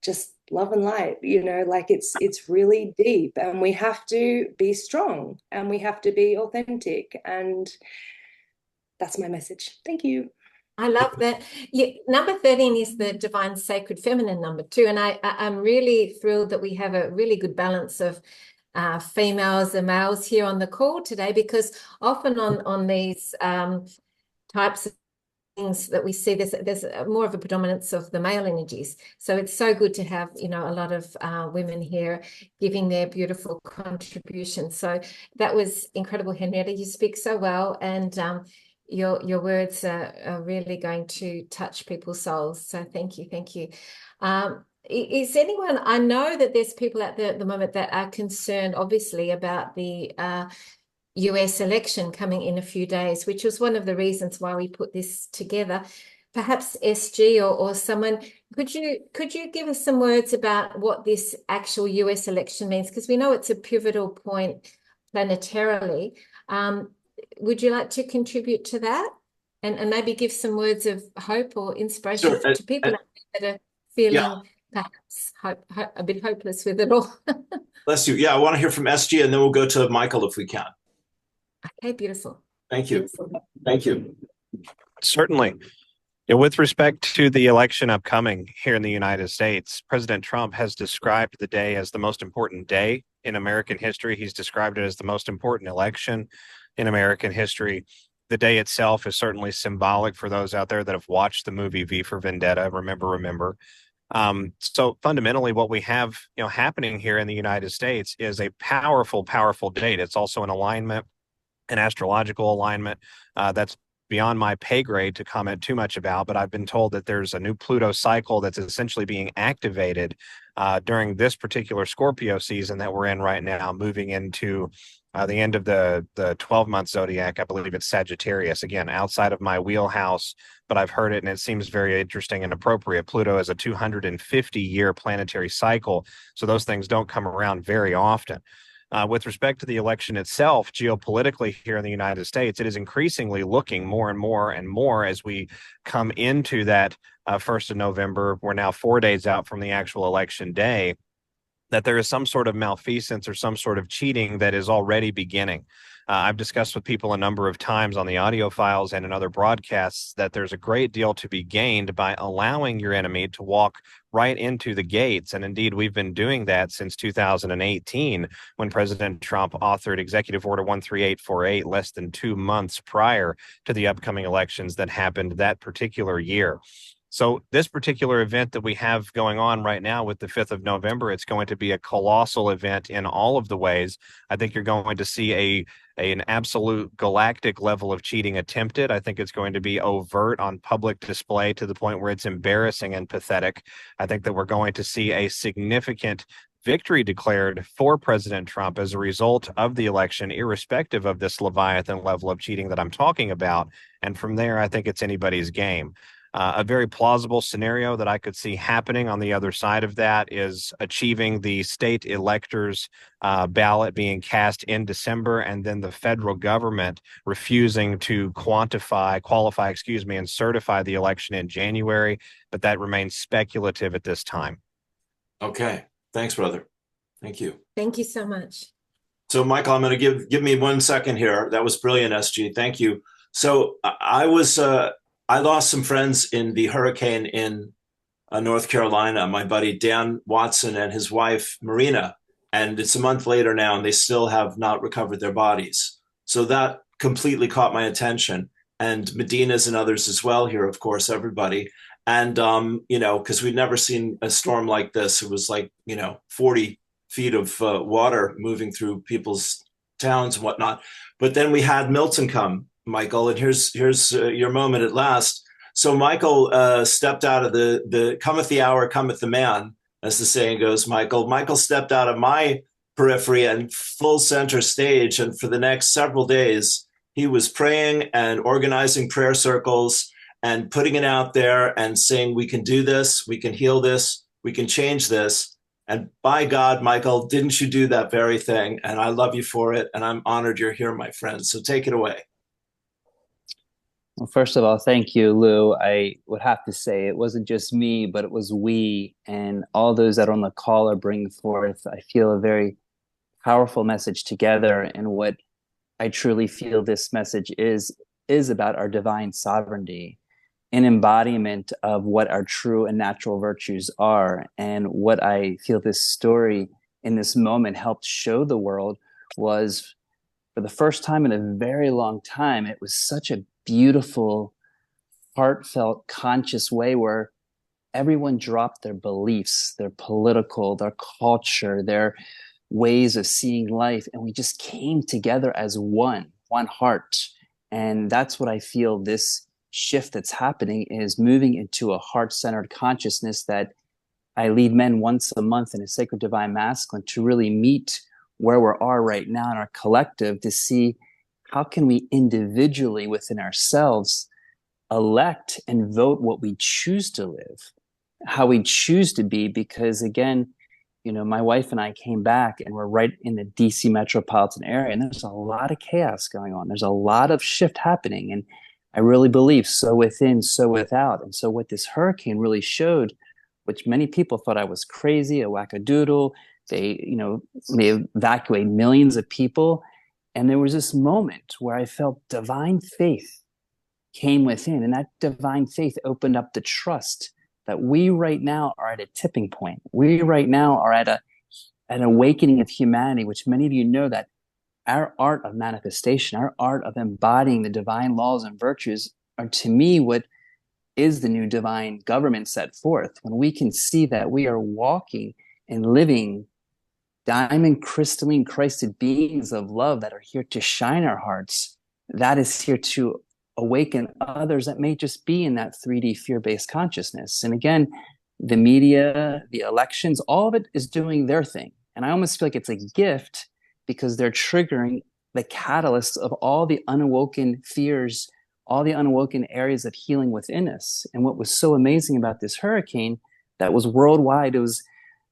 just love and light, you know, like it's really deep, and we have to be strong and we have to be authentic. And that's my message. Thank you. I love that. Yeah, number 13 is the divine sacred feminine number 2, and I'm really thrilled that we have a really good balance of females and males here on the call today, because often on these types of things that we see, there's more of a predominance of the male energies. So it's so good to have, you know, a lot of women here giving their beautiful contributions. So that was incredible, Henrietta. You speak so well, and your words are really going to touch people's souls. So thank you. Is anyone, I know that there's people out there at the moment that are concerned, obviously, about the US election coming in a few days, which was one of the reasons why we put this together. Perhaps SG or someone, could you give us some words about what this actual US election means? Because we know it's a pivotal point planetarily. Would you like to contribute to that and maybe give some words of hope or inspiration to people that are feeling perhaps a bit hopeless with it all? Bless you. Yeah, I want to hear from SG, and then we'll go to Michael if we can. Okay, beautiful. Thank you. Thank you. Certainly. With respect to the election upcoming here in the United States, President Trump has described the day as the most important day in American history. He's described it as the most important election in American history. The day itself is certainly symbolic for those out there that have watched the movie V for Vendetta. Remember. So fundamentally, what we have, happening here in the United States is a powerful, powerful date. It's also an alignment, an astrological alignment that's beyond my pay grade to comment too much about, but I've been told that there's a new Pluto cycle that's essentially being activated during this particular Scorpio season that we're in right now, moving into the end of the 12-month zodiac. I believe it's Sagittarius, again, outside of my wheelhouse, but I've heard it and it seems very interesting and appropriate. Pluto is a 250-year planetary cycle, so those things don't come around very often. With respect to the election itself, geopolitically here in the United States, it is increasingly looking more and more and more as we come into that 1st of November. We're now 4 days out from the actual election day, that there is some sort of malfeasance or some sort of cheating that is already beginning. I've discussed with people a number of times on the audio files and in other broadcasts that there's a great deal to be gained by allowing your enemy to walk right into the gates. And indeed, we've been doing that since 2018, when President Trump authored Executive Order 13848 less than 2 months prior to the upcoming elections that happened that particular year. So this particular event that we have going on right now with the 5th of November, it's going to be a colossal event in all of the ways. I think you're going to see an absolute galactic level of cheating attempted. I think it's going to be overt on public display to the point where it's embarrassing and pathetic. I think that we're going to see a significant victory declared for President Trump as a result of the election, irrespective of this Leviathan level of cheating that I'm talking about. And from there, I think it's anybody's game. A very plausible scenario that I could see happening on the other side of that is achieving the state electors' ballot being cast in December, and then the federal government refusing to qualify, and certify the election in January. But that remains speculative at this time. Okay. Thanks, brother. Thank you. Thank you so much. So, Michael, I'm going to give me 1 second here. That was brilliant, SG. Thank you. So I lost some friends in the hurricane in North Carolina, my buddy Dan Watson and his wife, Marina. And it's a month later now, and they still have not recovered their bodies. So that completely caught my attention. And Medina's and others as well here, of course, everybody. And, because we'd never seen a storm like this. It was like, 40 feet of water moving through people's towns and whatnot. But then we had Milton come, Michael, and here's your moment at last. So Michael stepped out of the cometh the hour, cometh the man, as the saying goes, Michael. Michael stepped out of my periphery and full center stage. And for the next several days, he was praying and organizing prayer circles and putting it out there and saying, we can do this, we can heal this, we can change this. And by God, Michael, didn't you do that very thing? And I love you for it. And I'm honored you're here, my friend. So take it away. Well, first of all, thank you, Lou. I would have to say it wasn't just me, but it was we and all those that are on the call are bringing forth, I feel, a very powerful message together. And what I truly feel this message is about our divine sovereignty, an embodiment of what our true and natural virtues are. And what I feel this story in this moment helped show the world was, for the first time in a very long time, it was such a beautiful, heartfelt, conscious way where everyone dropped their beliefs, their political, their culture, their ways of seeing life, and we just came together as one heart. And that's what I feel this shift that's happening is moving into a heart-centered consciousness that I lead men once a month in a sacred divine masculine to really meet where we are right now in our collective, to see how can we individually within ourselves elect and vote what we choose to live, how we choose to be. Because again, my wife and I came back and we're right in the DC metropolitan area, and there's a lot of chaos going on. There's a lot of shift happening. And I really believe so within, so without. And so what this hurricane really showed, which many people thought I was crazy, a wackadoodle, they evacuate millions of people. And there was this moment where I felt divine faith came within, and that divine faith opened up the trust that we right now are at a tipping point. We right now are at an awakening of humanity, which many of you know that our art of manifestation, our art of embodying the divine laws and virtues are, to me, what is the new divine government set forth. When we can see that we are walking and living diamond crystalline Christed beings of love that are here to shine our hearts, that is here to awaken others that may just be in that 3D fear-based consciousness. And again, the media, the elections, all of it is doing their thing. And I almost feel like it's a gift because they're triggering the catalyst of all the unawoken fears, all the unawoken areas of healing within us. And what was so amazing about this hurricane that was worldwide, it was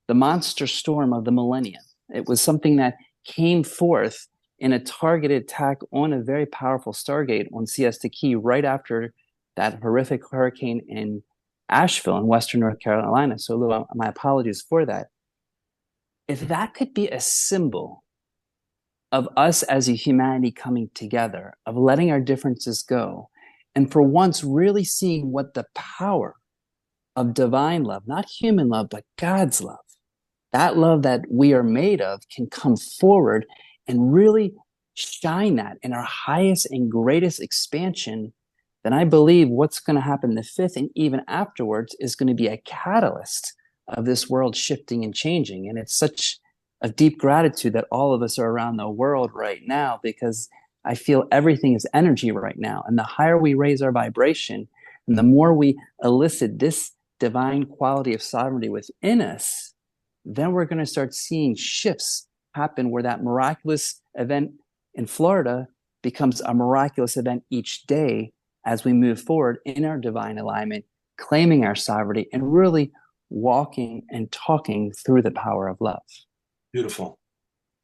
the monster storm of the millennium. It was something that came forth in a targeted attack on a very powerful Stargate on Siesta Key right after that horrific hurricane in Asheville in Western North Carolina. So Lou, my apologies for that. If that could be a symbol of us as a humanity coming together, of letting our differences go, and for once really seeing what the power of divine love, not human love, but God's love, that love that we are made of, can come forward and really shine that in our highest and greatest expansion, then I believe what's going to happen the 5th and even afterwards is going to be a catalyst of this world shifting and changing. And it's such a deep gratitude that all of us are around the world right now, because I feel everything is energy right now. And the higher we raise our vibration and the more we elicit this divine quality of sovereignty within us, then we're going to start seeing shifts happen where that miraculous event in Florida becomes a miraculous event each day as we move forward in our divine alignment, claiming our sovereignty and really walking and talking through the power of love. Beautiful.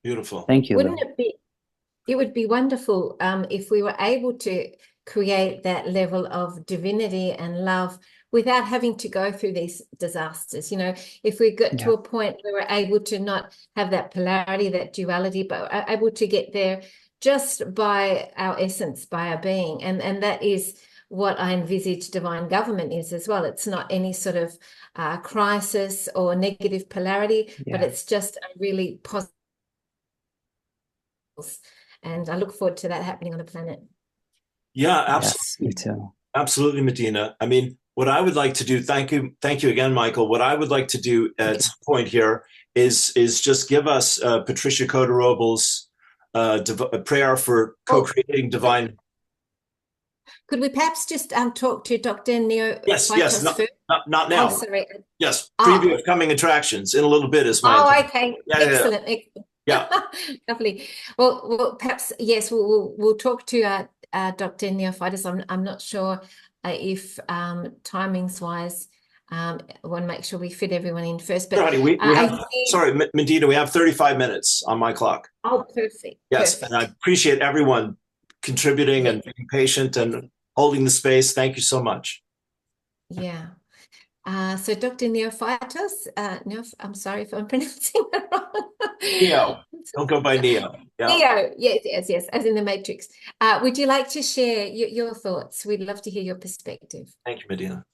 Beautiful. Thank you. Wouldn't it be, it would be wonderful if we were able to create that level of divinity and love without having to go through these disasters. You know, if we get to a point where we're able to not have that polarity, that duality, but are able to get there just by our essence, by our being. And that is what I envisage divine government is as well. It's not any sort of crisis or negative polarity, but it's just a really positive. And I look forward to that happening on the planet. Yeah, absolutely. Yes, me too. Absolutely, Medina. I mean, what I would like to do, thank you again, Michael. What I would like to do at some point here is just give us Patricia Codoroble's prayer for co-creating divine. Could we perhaps just talk to Dr. NEOPHYTOS Yes, not now. Oh, sorry. Yes, preview of coming attractions in a little bit is my okay. Yeah, Excellent. Yeah. Lovely. Well, perhaps, yes, we'll talk to Dr. NEOPHYTOS. I'm not sure if timings wise, I want to make sure we fit everyone in first. But we have, sorry, Medina, we have 35 minutes on my clock. Oh, perfect. Yes, perfect. and I appreciate everyone contributing and being patient and holding the space. Thank you so much. Yeah. So Dr. NEOPHYTOS, I'm sorry if I'm pronouncing that wrong. Neo. Don't go by Neo. Yeah. Neo, yes, as in the Matrix. Would you like to share your thoughts? We'd love to hear your perspective. Thank you, Medina.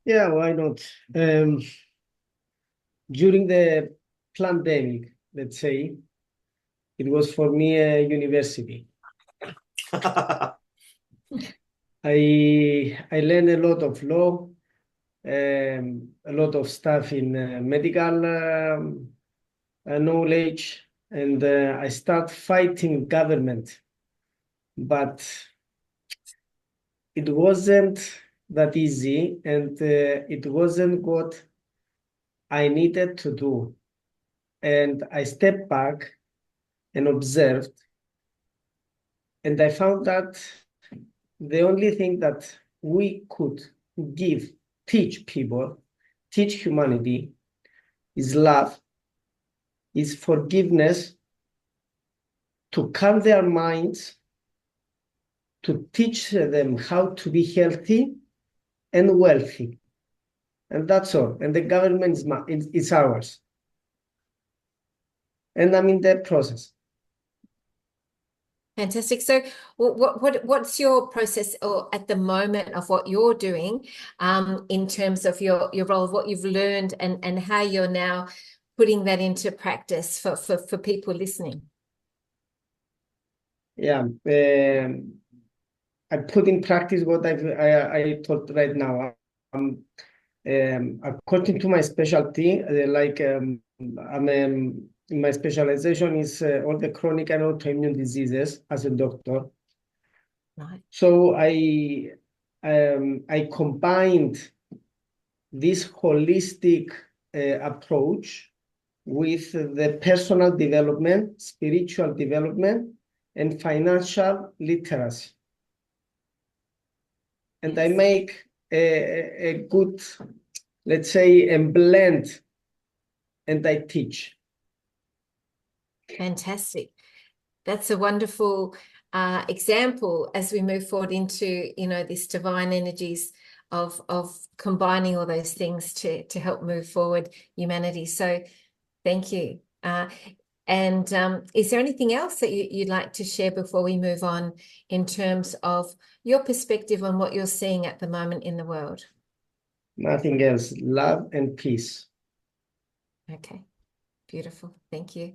Yeah, why not? During the pandemic, let's say, it was for me a university. I learned a lot of law, a lot of stuff in medical knowledge, and I start fighting government, but it wasn't that easy, and it wasn't what I needed to do. And I stepped back and observed, and I found that the only thing that we could teach people, teach humanity, is love, is forgiveness, to calm their minds, to teach them how to be healthy and wealthy. And that's all. And the government is ours. And I'm in that process. Fantastic. So what's your process or at the moment of what you're doing in terms of your role, of what you've learned and how you're now putting that into practice for people listening? Yeah. I put in practice what I taught right now. According to my specialty, my specialization is all the chronic and autoimmune diseases as a doctor. Right. So I combined this holistic approach with the personal development, spiritual development, and financial literacy. And I make a good, let's say, a blend, and I teach. Fantastic. That's a wonderful example as we move forward into, this divine energies of combining all those things to help move forward humanity. So thank you. And is there anything else that you'd like to share before we move on in terms of your perspective on what you're seeing at the moment in the world? Nothing else. Love and peace. Okay, beautiful. Thank you.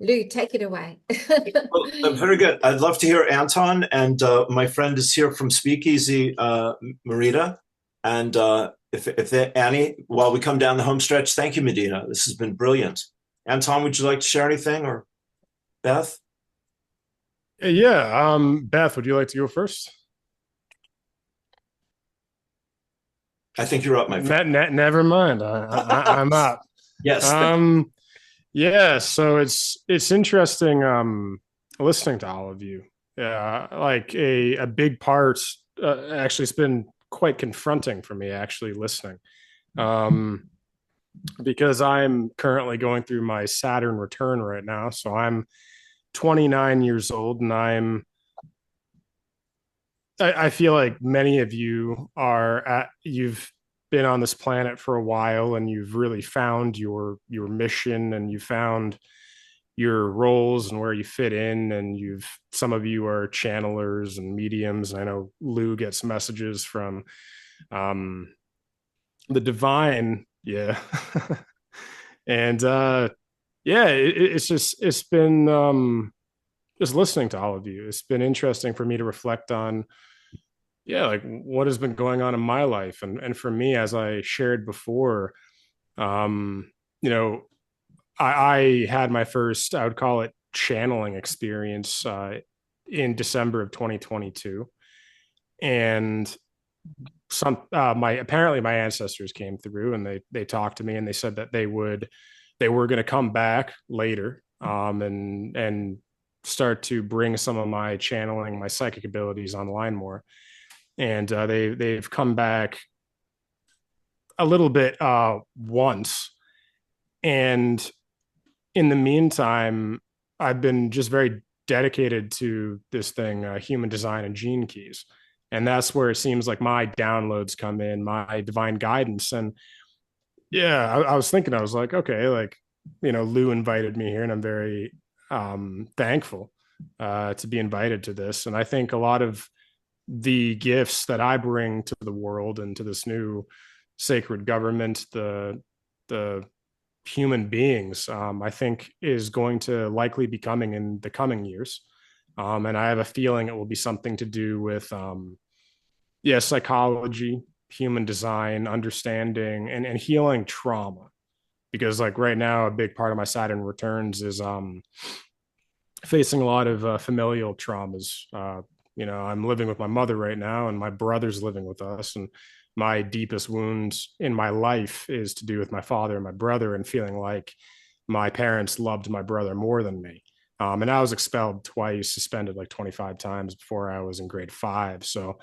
Lou, take it away. Well, very good. I'd love to hear Anton, and my friend is here from Speakeasy, Marita. And Annie, while we come down the home stretch, thank you, Medina. This has been brilliant. Anton, would you like to share anything, or Beth? Yeah, Beth, would you like to go first? I think you're up, my friend. Never mind. I'm up. Yes. Yeah, so it's interesting listening to all of you. Yeah, like a big part. Actually, it's been quite confronting for me actually listening, because I'm currently going through my Saturn return right now. So I'm 29 years old, and I feel like many of you you've been on this planet for a while, and you've really found your mission, and you found your roles and where you fit in, and some of you are channelers and mediums, and I know Lou gets messages from the divine. Yeah. And it's been just listening to all of you. It's been interesting for me to reflect on, like what has been going on in my life. And for me, as I shared before, I had my first, I would call it channeling experience in December of 2022. And apparently my ancestors came through, and they talked to me, and they said that they were going to come back later and start to bring some of my channeling, my psychic abilities online more. And they've come back a little bit once. And in the meantime, I've been just very dedicated to this thing, human design and gene keys. And that's where it seems like my downloads come in, my divine guidance. And yeah, I was thinking, I was like, okay, like, Lou invited me here, and I'm very thankful to be invited to this. And I think a lot of the gifts that I bring to the world and to this new sacred government, the human beings, I think is going to likely be coming in the coming years. And I have a feeling it will be something to do with, psychology, human design, understanding, and healing trauma. Because like right now, a big part of my Saturn returns is facing a lot of familial traumas. I'm living with my mother right now, and my brother's living with us. And my deepest wounds in my life is to do with my father and my brother, and feeling like my parents loved my brother more than me. And I was expelled twice, suspended like 25 times before I was in grade 5. So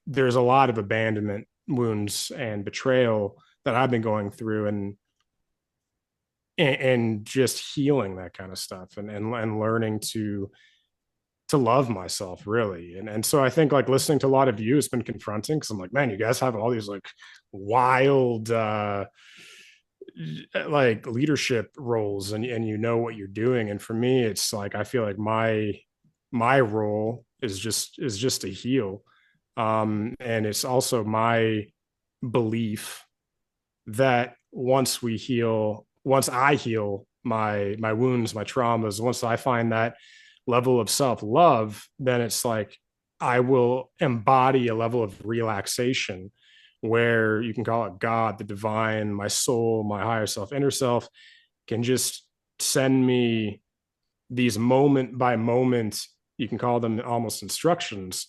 there's a lot of abandonment wounds and betrayal that I've been going through, and just healing that kind of stuff, and learning to love myself, really. And so I think like listening to a lot of you has been confronting, because I'm like, man, you guys have all these like wild like leadership roles, and you know what you're doing. And for me, it's like I feel like my role is just to heal. And it's also my belief that once I heal my wounds, my traumas, once I find that level of self-love, then it's like I will embody a level of relaxation where you can call it God, the divine, my soul, my higher self, inner self, can just send me these moment by moment, you can call them almost instructions,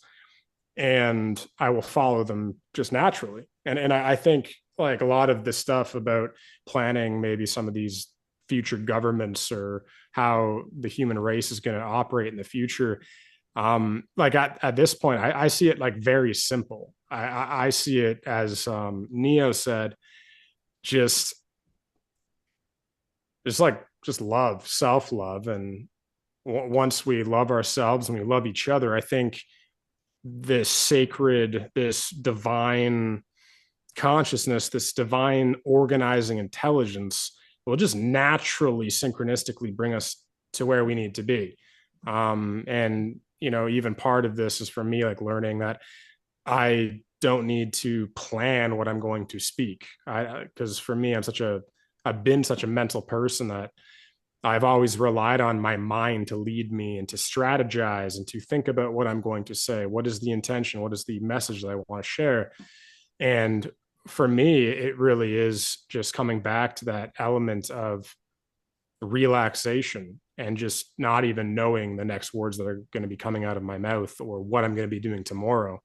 and I will follow them just naturally. And I think like a lot of this stuff about planning maybe some of these future governments or how the human race is going to operate in the future, like at this point, I see it like very simple. I see it as Neo said, just like just love, self-love. And once we love ourselves and we love each other, I think this sacred, this divine consciousness, this divine organizing intelligence will just naturally synchronistically bring us to where we need to be. And you know, even part of this is for me like learning that I don't need to plan what I'm going to speak. Because for me, I've been such a mental person that I've always relied on my mind to lead me and to strategize and to think about what I'm going to say. What is the intention? What is the message that I want to share? And for me, it really is just coming back to that element of relaxation and just not even knowing the next words that are going to be coming out of my mouth or what I'm going to be doing tomorrow.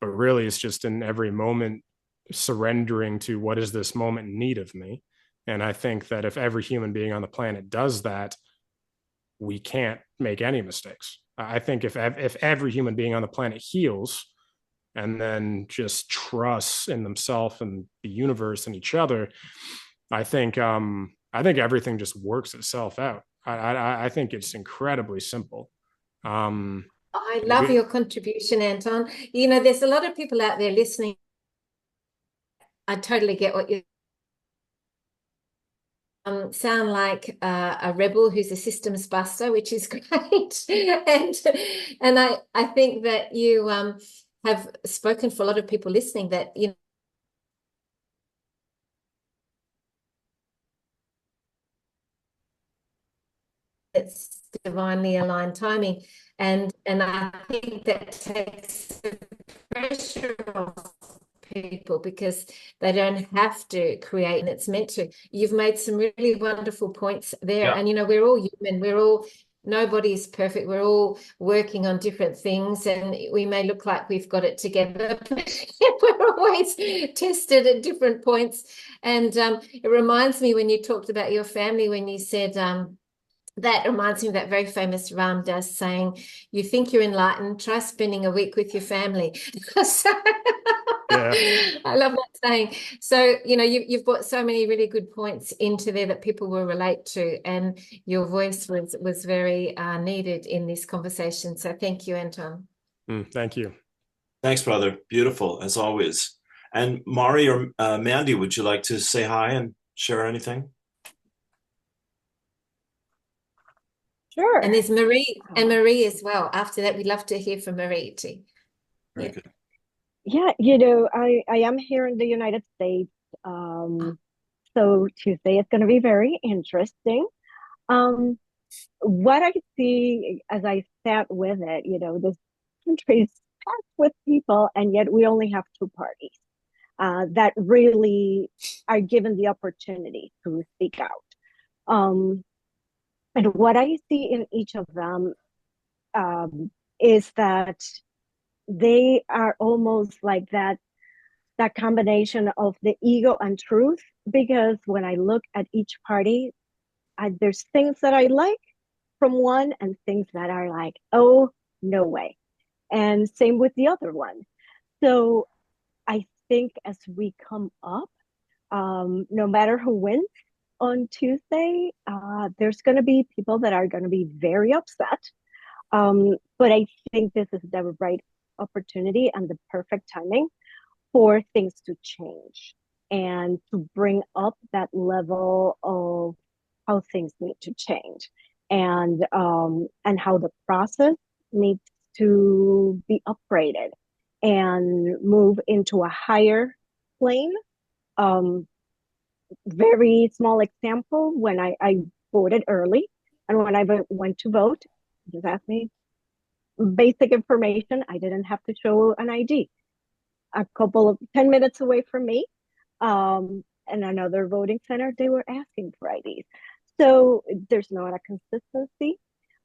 But really, it's just in every moment surrendering to what is this moment in need of me. And I think that if every human being on the planet does that, we can't make any mistakes. I think if every human being on the planet heals and then just trusts in themselves and the universe and each other, I think everything just works itself out. I think it's incredibly simple. I love your contribution, Anton. You know, there's a lot of people out there listening. I totally get what you sound like a rebel who's a systems buster, which is great. and I think that you have spoken for a lot of people listening that, you know, it's divinely aligned timing. And I think that takes the pressure off people because they don't have to create, and it's meant to. You've made some really wonderful points there. Yeah. And, you know, we're all human. Nobody's perfect. We're all working on different things, and we may look like we've got it together, but we're always tested at different points. And it reminds me when you talked about your family, when you said, that reminds me of that very famous Ram Dass saying, you think you're enlightened, try spending a week with your family. So, yeah. I love that saying. So, you know, you've brought so many really good points into there that people will relate to, and your voice was very needed in this conversation. So thank you, Anton. Thank you. Thanks, brother. Beautiful, as always. And Mari or Mandy, would you like to say hi and share anything? Sure. And there's Marie as well. After that, we'd love to hear from Marie too. Very good. Yeah, you know, I am here in the United States. So Tuesday is going to be very interesting. What I see as I sat with it, you know, this country is packed with people, and yet we only have two parties that really are given the opportunity to speak out. And what I see in each of them is that they are almost like that combination of the ego and truth, because when I look at each party, there's things that I like from one and things that are like, oh, no way. And same with the other one. So I think as we come up, no matter who wins on Tuesday, there's going to be people that are going to be very upset. But I think this is the right opportunity and the perfect timing for things to change and to bring up that level of how things need to change and how the process needs to be upgraded and move into a higher plane. Very small example, when I voted early, and when I went to vote, just ask me, basic information. I didn't have to show an ID. A couple of 10 minutes away from me, and another voting center, they were asking for IDs. So there's not a consistency.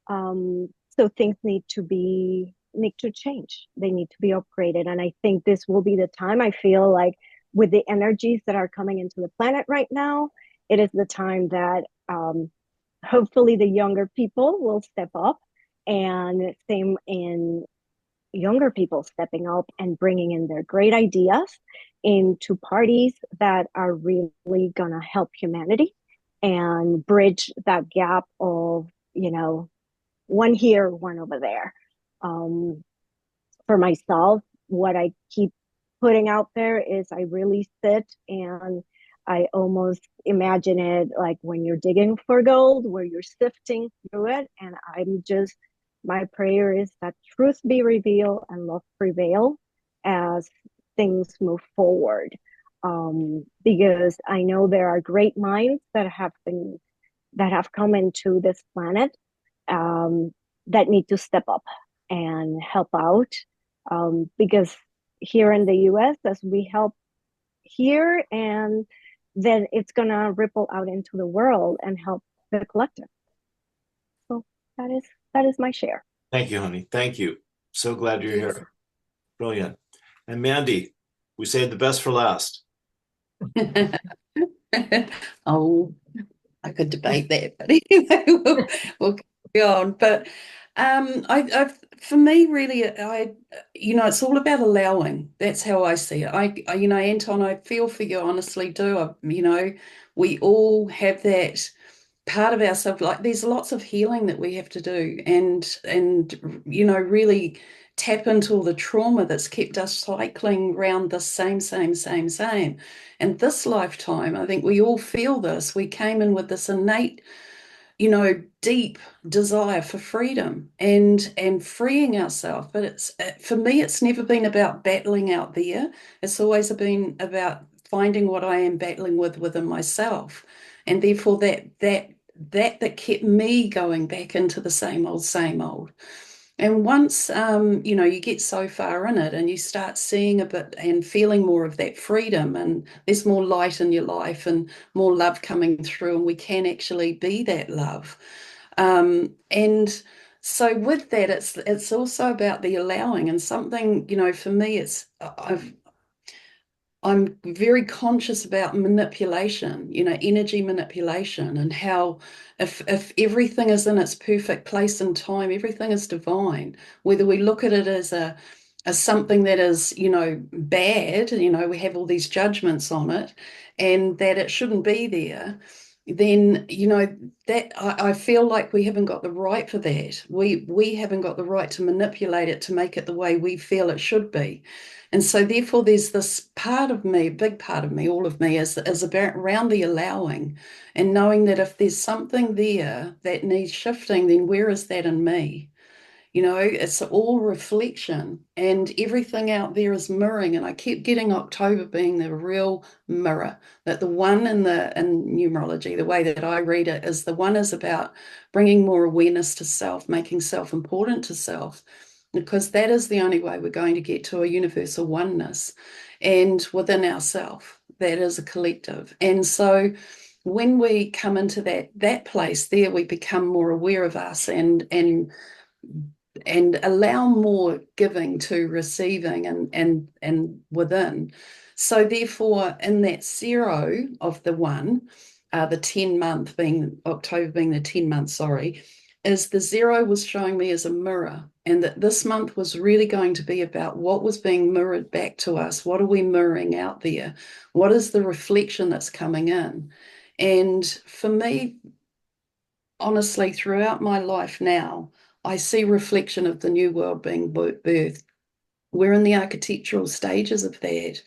So things need to change. They need to be upgraded. And I think this will be the time. I feel like with the energies that are coming into the planet right now, it is the time that hopefully the younger people will step up, and same in younger people stepping up and bringing in their great ideas into parties that are really gonna help humanity and bridge that gap of, you know, one here, one over there. For myself, what I keep putting out there is I really sit and I almost imagine it like when you're digging for gold, where you're sifting through it. And my prayer is that truth be revealed and love prevail as things move forward. Because I know there are great minds that have come into this planet that need to step up and help out. Because here in the US, as we help here, and then it's gonna ripple out into the world and help the collective. So that is my share. Thank you, honey. Thank you. So glad you're here. Brilliant. And Mandy, we saved the best for last. Oh, I could debate that, but anyway, we'll carry on. But for me, really, it's all about allowing. That's how I see it. Anton, I feel for you, honestly do. We all have that part of ourselves. Like, there's lots of healing that we have to do, and really tap into all the trauma that's kept us cycling around the same. And this lifetime, I think we all feel this. We came in with this innate, deep desire for freedom and freeing ourselves. But for me, it's never been about battling out there. It's always been about finding what I am battling within myself. And therefore that kept me going back into the same old. And once, you get so far in it and you start seeing a bit and feeling more of that freedom, and there's more light in your life and more love coming through, and we can actually be that love. And so with that, it's also about the allowing, and something, for me, I'm very conscious about manipulation, energy manipulation, and how if everything is in its perfect place and time, everything is divine. Whether we look at it as something that is, bad, we have all these judgments on it, and that it shouldn't be there, then, that I feel like we haven't got the right for that. We haven't got the right to manipulate it to make it the way we feel it should be. And so therefore there's this part of me, big part of me, all of me is about around the allowing, and knowing that if there's something there that needs shifting, then where is that in me? It's all reflection, and everything out there is mirroring. And I keep getting October being the real mirror, that the one in numerology, the way that I read it, is the one is about bringing more awareness to self, making self important to self, because that is the only way we're going to get to a universal oneness, and within ourselves, that is a collective. And so when we come into that place there, we become more aware of us and allow more giving to receiving and within. So therefore, in that zero of the one, the 10-month being October being the 10-month, is the zero was showing me as a mirror, and that this month was really going to be about what was being mirrored back to us. What are we mirroring out there? What is the reflection that's coming in? And for me, honestly, throughout my life now, I see reflection of the new world being birthed. We're in the architectural stages of that.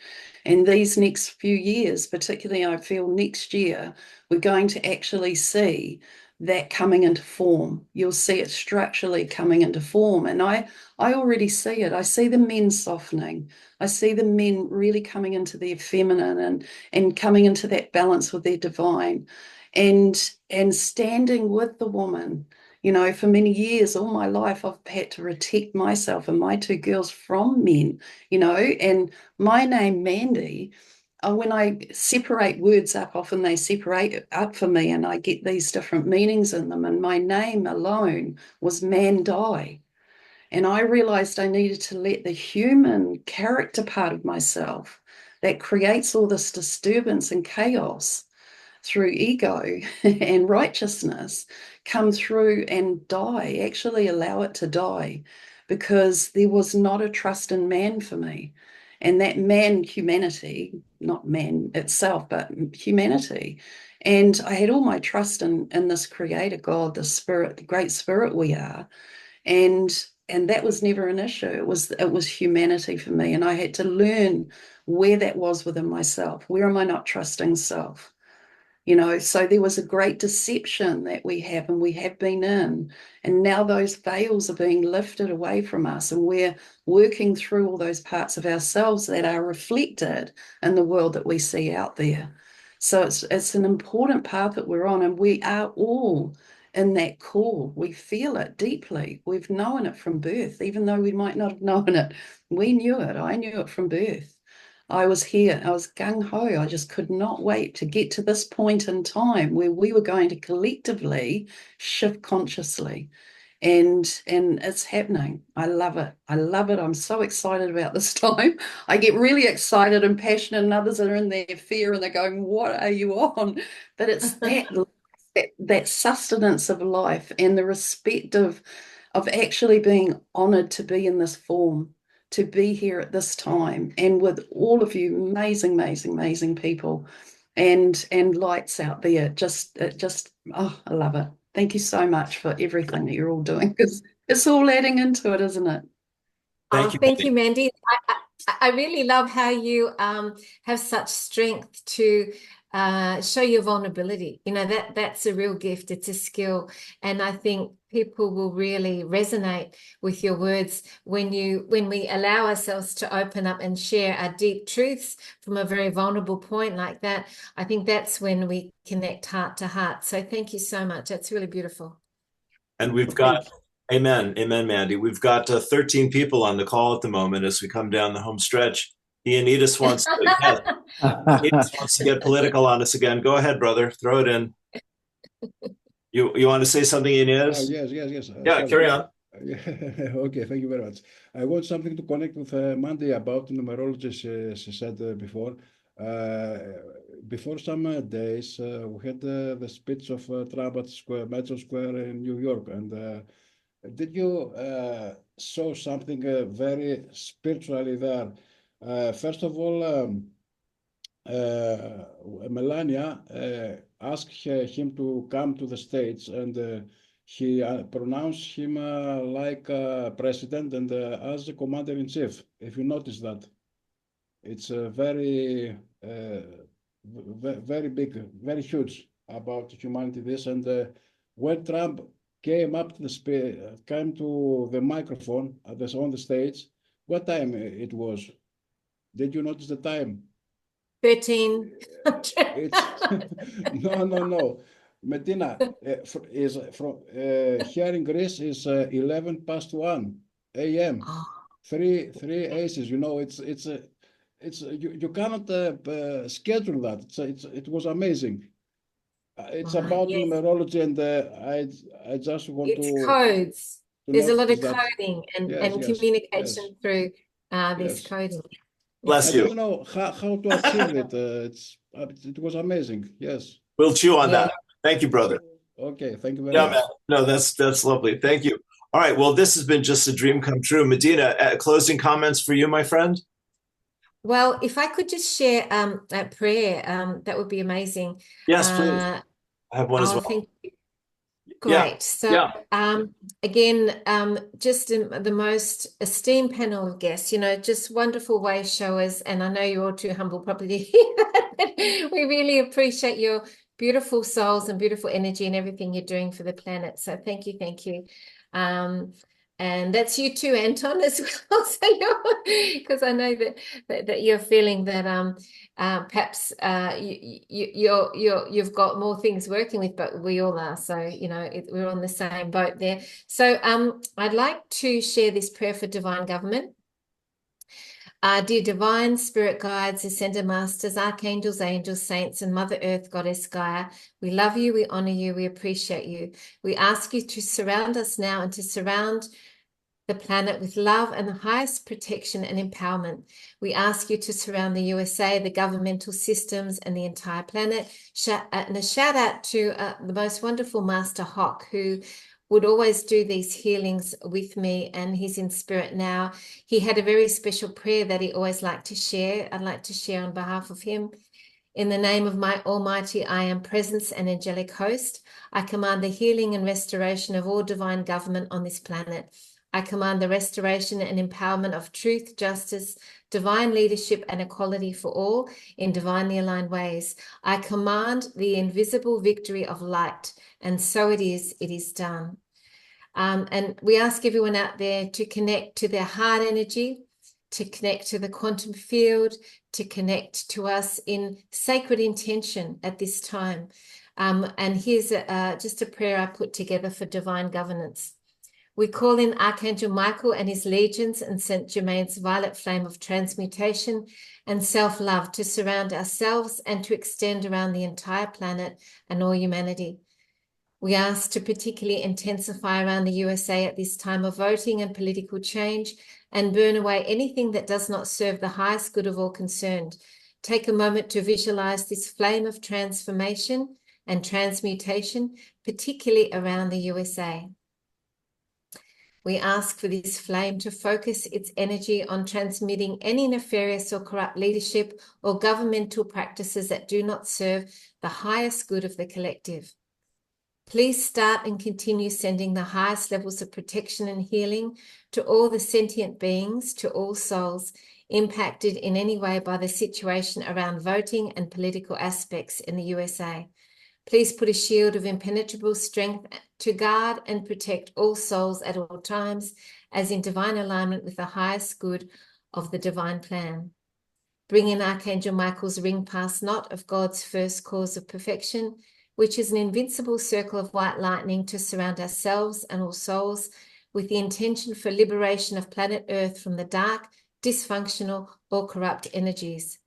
And these next few years, particularly I feel next year, we're going to actually see that coming into form. You'll see it structurally coming into form. And I already see it. I see the men softening. I see the men really coming into their feminine and coming into that balance with their divine, and standing with the woman, You know, for many years, all my life, I've had to protect myself and my two girls from men, you know, and my name, Mandy, when I separate words up, often they separate up for me and I get these different meanings in them. And my name alone was MANDY. And I realized I needed to let the human character part of myself that creates all this disturbance and chaos through ego and righteousness come through and die, actually allow it to die, because there was not a trust in man for me. And that man, humanity, not man itself, but humanity. And I had all my trust in this creator God, the spirit, the great spirit we are. And that was never an issue. It was humanity for me. And I had to learn where that was within myself. Where am I not trusting self? You know, so there was a great deception that we have and we have been in. And now those veils are being lifted away from us and we're working through all those parts of ourselves that are reflected in the world that we see out there. So it's an important path that we're on, and we are all in that call. We feel it deeply. We've known it from birth, even though we might not have known it. We knew it. I knew it from birth. I was here, I was gung-ho, I just could not wait to get to this point in time where we were going to collectively shift consciously. And it's happening. I love it. I love it. I'm so excited about this time. I get really excited and passionate, and others are in their fear and they're going, what are you on? But it's that sustenance of life and the respect of actually being honored to be in this form, to be here at this time and with all of you amazing people and lights out there. Oh, I love it. Thank you so much for everything that you're all doing, because it's all adding into it, isn't it? Thank you, Mandy. I really love how you have such strength to show your vulnerability. You know, that's a real gift. It's a skill. And I think people will really resonate with your words when we allow ourselves to open up and share our deep truths from a very vulnerable point like that. I think that's when we connect heart to heart. So thank you so much. That's really beautiful. And we've got, amen, Mandy. We've got 13 people on the call at the moment as we come down the home stretch. IONISS wants to get political on us again. Go ahead, brother. Throw it in. You want to say something, IONISS? Yes. Yeah, carry on. Okay, thank you very much. I want something to connect with Mandy about numerology. She said before. Before some days, we had the speech of Trump at Madison Square in New York. And did you saw something very spiritually there? First of all, Melania asked him to come to the States, and he pronounced him like president and as the commander-in-chief. If you notice that, it's very very big, very huge about humanity. This, and when Trump came up to the microphone on the stage, what time it was? Did you notice the time? 13. No. Medina is from here in Greece is 11 past 1 a.m. Three aces. You know, it's you cannot schedule that. It was amazing. It's about numerology, and I just want it's codes. There's a lot of that. coding and communication through this coding. Bless you. I don't know how to achieve it. It was amazing. Yes. We'll chew on that. Thank you, brother. Okay. Thank you very much. Man. No, that's lovely. Thank you. All right. Well, this has been just a dream come true. Medina, closing comments for you, my friend? Well, if I could just share a prayer, that would be amazing. Yes, please. I have one as well. Thank you. Great. So again, just the most esteemed panel of guests, you know, just wonderful way showers. And I know you're all too humble probably. We really appreciate your beautiful souls and beautiful energy and everything you're doing for the planet. So thank you. And that's you too, Anton, as well. So because I know that you're feeling that perhaps you've got more things working with, but we all are. So we're on the same boat there. So I'd like to share this prayer for divine government. Dear divine spirit guides, ascended masters, archangels, angels, saints, and Mother Earth, Goddess Gaia, we love you, we honor you, we appreciate you. We ask you to surround us now and to surround the planet with love and the highest protection and empowerment. We ask you to surround the USA, the governmental systems, and the entire planet. And a shout out to the most wonderful Master Hock, who would always do these healings with me, and he's in spirit now. He had a very special prayer that he always liked to share. I'd like to share on behalf of him. In the name of my almighty I am presence and angelic host, I command the healing and restoration of all divine government on this planet. I command the restoration and empowerment of truth, justice, divine leadership, and equality for all in divinely aligned ways. I command the invisible victory of light, and so it is done. And we ask everyone out there to connect to their heart energy, to connect to the quantum field, to connect to us in sacred intention at this time. And here's just a prayer I put together for divine governance. We call in Archangel Michael and his legions and Saint Germain's violet flame of transmutation and self-love to surround ourselves and to extend around the entire planet and all humanity. We ask to particularly intensify around the USA at this time of voting and political change and burn away anything that does not serve the highest good of all concerned. Take a moment to visualize this flame of transformation and transmutation, particularly around the USA. We ask for this flame to focus its energy on transmitting any nefarious or corrupt leadership or governmental practices that do not serve the highest good of the collective. Please start and continue sending the highest levels of protection and healing to all the sentient beings, to all souls impacted in any way by the situation around voting and political aspects in the USA. Please put a shield of impenetrable strength to guard and protect all souls at all times, as in divine alignment with the highest good of the divine plan. Bring in Archangel Michael's ring pass knot of God's first cause of perfection, which is an invincible circle of white lightning to surround ourselves and all souls with the intention for liberation of planet Earth from the dark, dysfunctional, or corrupt energies.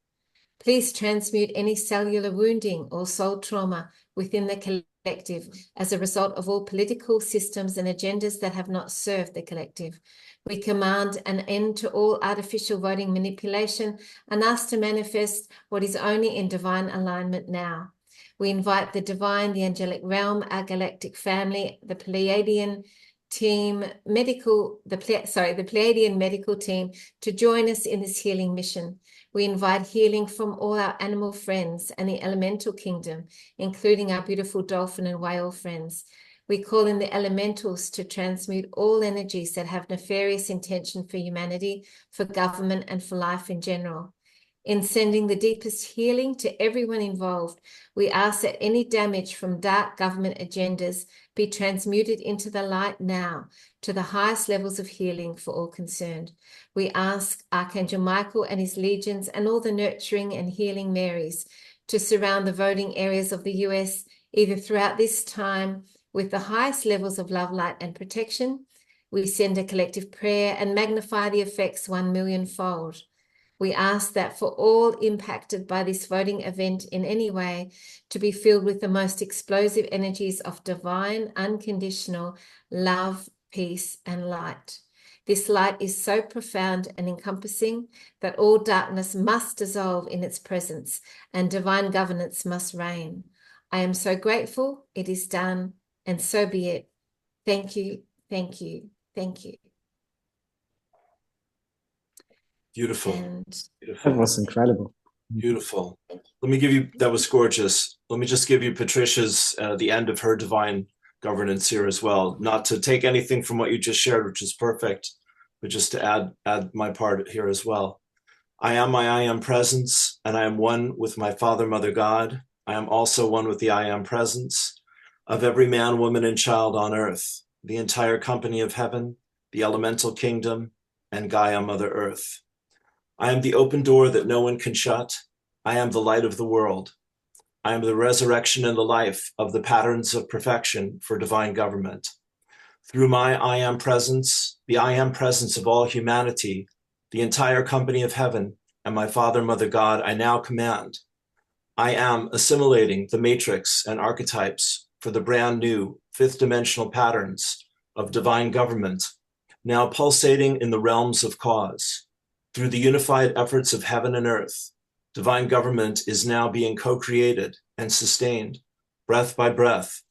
Please transmute any cellular wounding or soul trauma within the collective as a result of all political systems and agendas that have not served the collective. We command an end to all artificial voting manipulation and ask to manifest what is only in divine alignment now. We invite the divine, the angelic realm, our galactic family, the Pleiadian team, the Pleiadian medical team to join us in this healing mission. We invite healing from all our animal friends and the elemental kingdom, including our beautiful dolphin and whale friends. We call in the elementals to transmute all energies that have nefarious intention for humanity, for government, and for life in general. In sending the deepest healing to everyone involved, we ask that any damage from dark government agendas be transmuted into the light now to the highest levels of healing for all concerned. We ask Archangel Michael and his legions and all the nurturing and healing Marys to surround the voting areas of the US, either throughout this time with the highest levels of love, light, and protection. We send a collective prayer and magnify the effects 1,000,000-fold. We ask that for all impacted by this voting event in any way to be filled with the most explosive energies of divine, unconditional love, peace, and light. This light is so profound and encompassing that all darkness must dissolve in its presence and divine governance must reign. I am so grateful. It is done, and so be it. Thank you, thank you, thank you. Beautiful. Beautiful. That was incredible. Beautiful. Let me give you, that was gorgeous. Let me just give you Patricia's, the end of her divine governance here as well. Not to take anything from what you just shared, which is perfect, but just to add my part here as well. I am presence, and I am one with my Father, Mother, God. I am also one with the I am presence of every man, woman, and child on earth, the entire company of heaven, the elemental kingdom, and Gaia Mother Earth. I am the open door that no one can shut. I am the light of the world. I am the resurrection and the life of the patterns of perfection for divine government. Through my I am presence, the I am presence of all humanity, the entire company of heaven, and my Father, Mother God, I now command. I am assimilating the matrix and archetypes for the brand new fifth dimensional patterns of divine government, now pulsating in the realms of cause. Through the unified efforts of heaven and earth, divine government is now being co-created and sustained, breath by breath,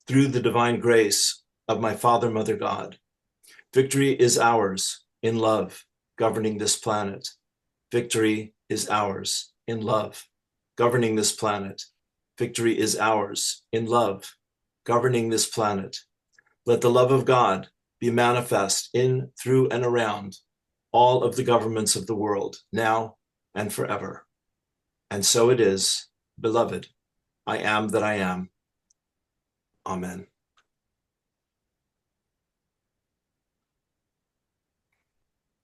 through the divine grace of my Father, Mother God. Victory is ours in love, governing this planet. Victory is ours in love, governing this planet. Victory is ours in love, governing this planet. Let the love of God be manifest in, through, and around all of the governments of the world, now and forever. And so it is, beloved, I am that I am. Amen.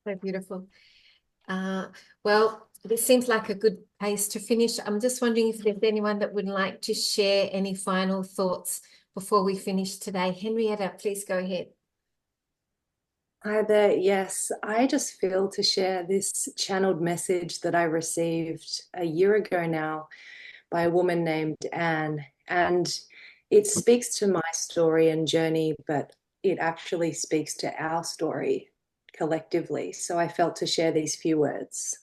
So beautiful. Well, this seems like a good place to finish. I'm just wondering if there's anyone that would like to share any final thoughts before we finish today. Henrietta, please go ahead. Hi there. Yes, I just feel to share this channeled message that I received a year ago now by a woman named Anne. And it speaks to my story and journey, but it actually speaks to our story collectively. So I felt to share these few words.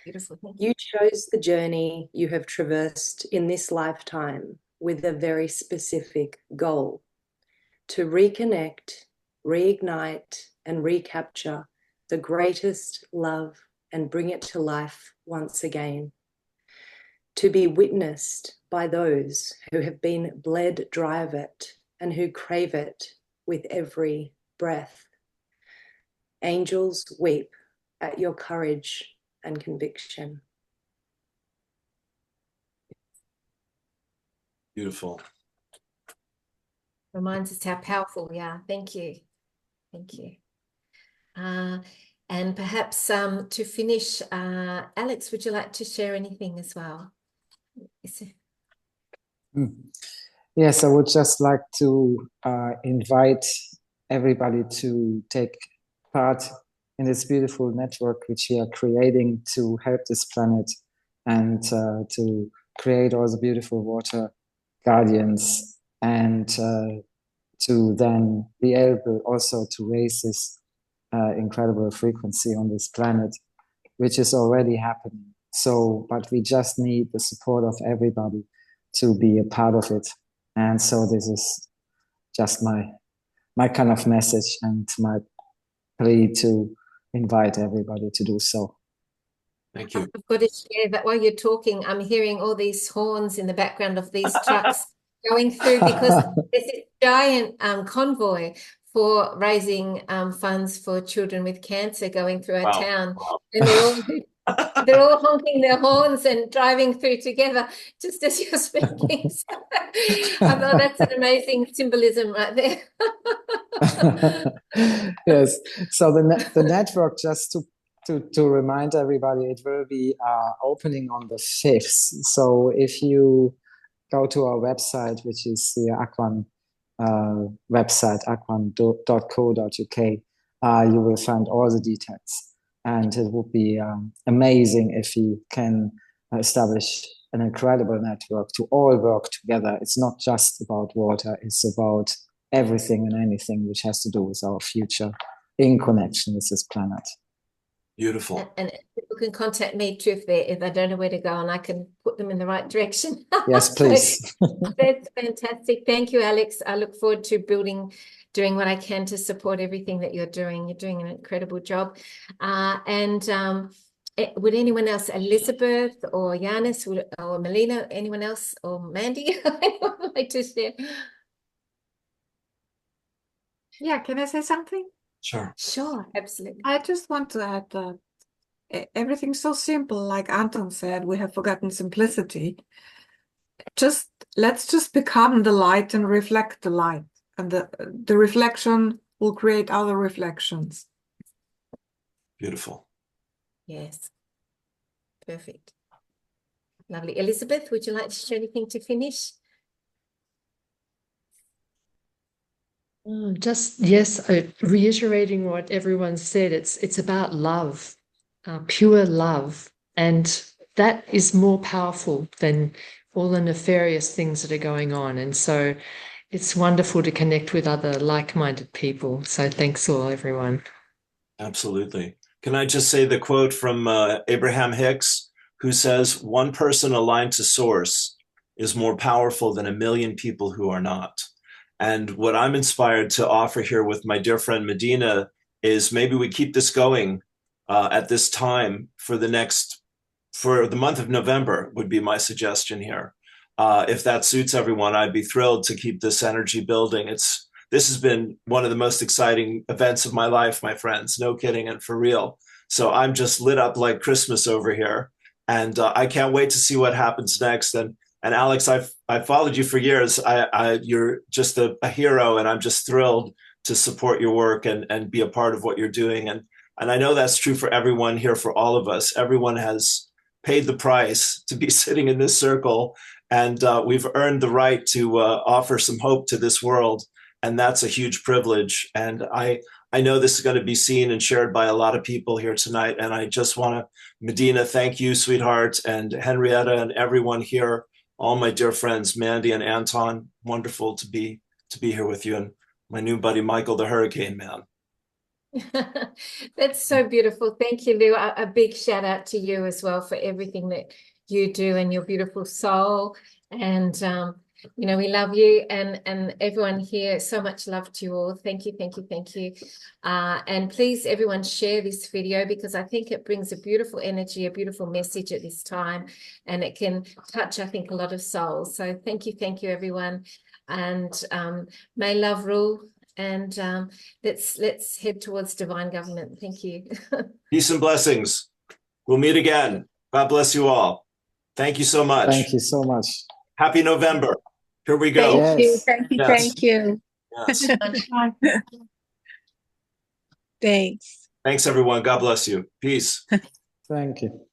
Beautiful. You chose the journey you have traversed in this lifetime with a very specific goal: to reconnect, reignite, and recapture the greatest love and bring it to life once again. To be witnessed by those who have been bled dry of it and who crave it with every breath. Angels weep at your courage and conviction. Beautiful. Reminds us how powerful we are. Thank you. Thank you. And perhaps to finish, Alex, would you like to share anything as well? Yes, I would just like to invite everybody to take part in this beautiful network which we are creating to help this planet and to create all the beautiful water guardians, and to then be able also to raise this incredible frequency on this planet, which is already happening. So, but we just need the support of everybody to be a part of it. And so this is just my kind of message and my plea to invite everybody to do so. Thank you. I've got to share that while you're talking, I'm hearing all these horns in the background of these trucks going through, because there's this giant convoy for raising funds for children with cancer going through our town. And they're all honking their horns and driving through together just as you're speaking. So, I thought that's an amazing symbolism right there. Yes. So the network, just to remind everybody, it will be opening on the 5th. So if you go to our website, which is the AQAN website, aquan.co.uk, you will find all the details. And it would be amazing if we can establish an incredible network to all work together. It's not just about water, it's about everything and anything which has to do with our future in connection with this planet. Beautiful. And people can contact me too if they don't know where to go, and I can put them in the right direction. Yes, please. That's fantastic. Thank you, Alex. I look forward to doing what I can to support everything that you're doing. You're doing an incredible job. Would anyone else, Elizabeth or IONISS or Melina, anyone else, or Mandy, anyone would like to share? Yeah, can I say something? Sure. Sure, absolutely. I just want to add that everything's so simple. Like Anton said, we have forgotten simplicity. Let's just become the light and reflect the light. And the reflection will create other reflections. Beautiful. Yes. Perfect. Lovely. Elizabeth, would you like to share anything to finish? Just, yes, reiterating what everyone said, it's about love, pure love. And that is more powerful than all the nefarious things that are going on. And so it's wonderful to connect with other like-minded people. So thanks all, everyone. Absolutely. Can I just say the quote from Abraham Hicks, who says, "One person aligned to source is more powerful than a million people who are not." And what I'm inspired to offer here with my dear friend Medina is maybe we keep this going at this time for the month of November would be my suggestion here. If that suits everyone, I'd be thrilled to keep this energy building. This has been one of the most exciting events of my life, my friends, no kidding, and for real. So I'm just lit up like Christmas over here. And I can't wait to see what happens next. And Alex, I've followed you for years. You're just a hero, and I'm just thrilled to support your work and be a part of what you're doing. And I know that's true for everyone here, for all of us. Everyone has paid the price to be sitting in this circle, and we've earned the right to offer some hope to this world. And that's a huge privilege. And I know this is going to be seen and shared by a lot of people here tonight. And I just want to, Medina, thank you, sweetheart, and Henrietta and everyone here, all my dear friends, Mandy and Anton. Wonderful to be here with you, and my new buddy, Michael, the Hurricane Man. That's so beautiful. Thank you, Lou. A big shout out to you as well for everything that you do and your beautiful soul. And you know, we love you, and everyone here. So much love to you all. Thank you, thank you, thank you. And please, everyone, share this video, because I think it brings a beautiful energy, a beautiful message at this time, and it can touch, I think, a lot of souls. So thank you, everyone. And may love rule. And let's head towards divine government. Thank you. Peace and blessings. We'll meet again. God bless you all. Thank you so much. Thank you so much. Happy November. Here we go. Thank you. Yes. Thank you. Yes. Thank you. Yes. Thanks. Thanks, everyone. God bless you. Peace. Thank you.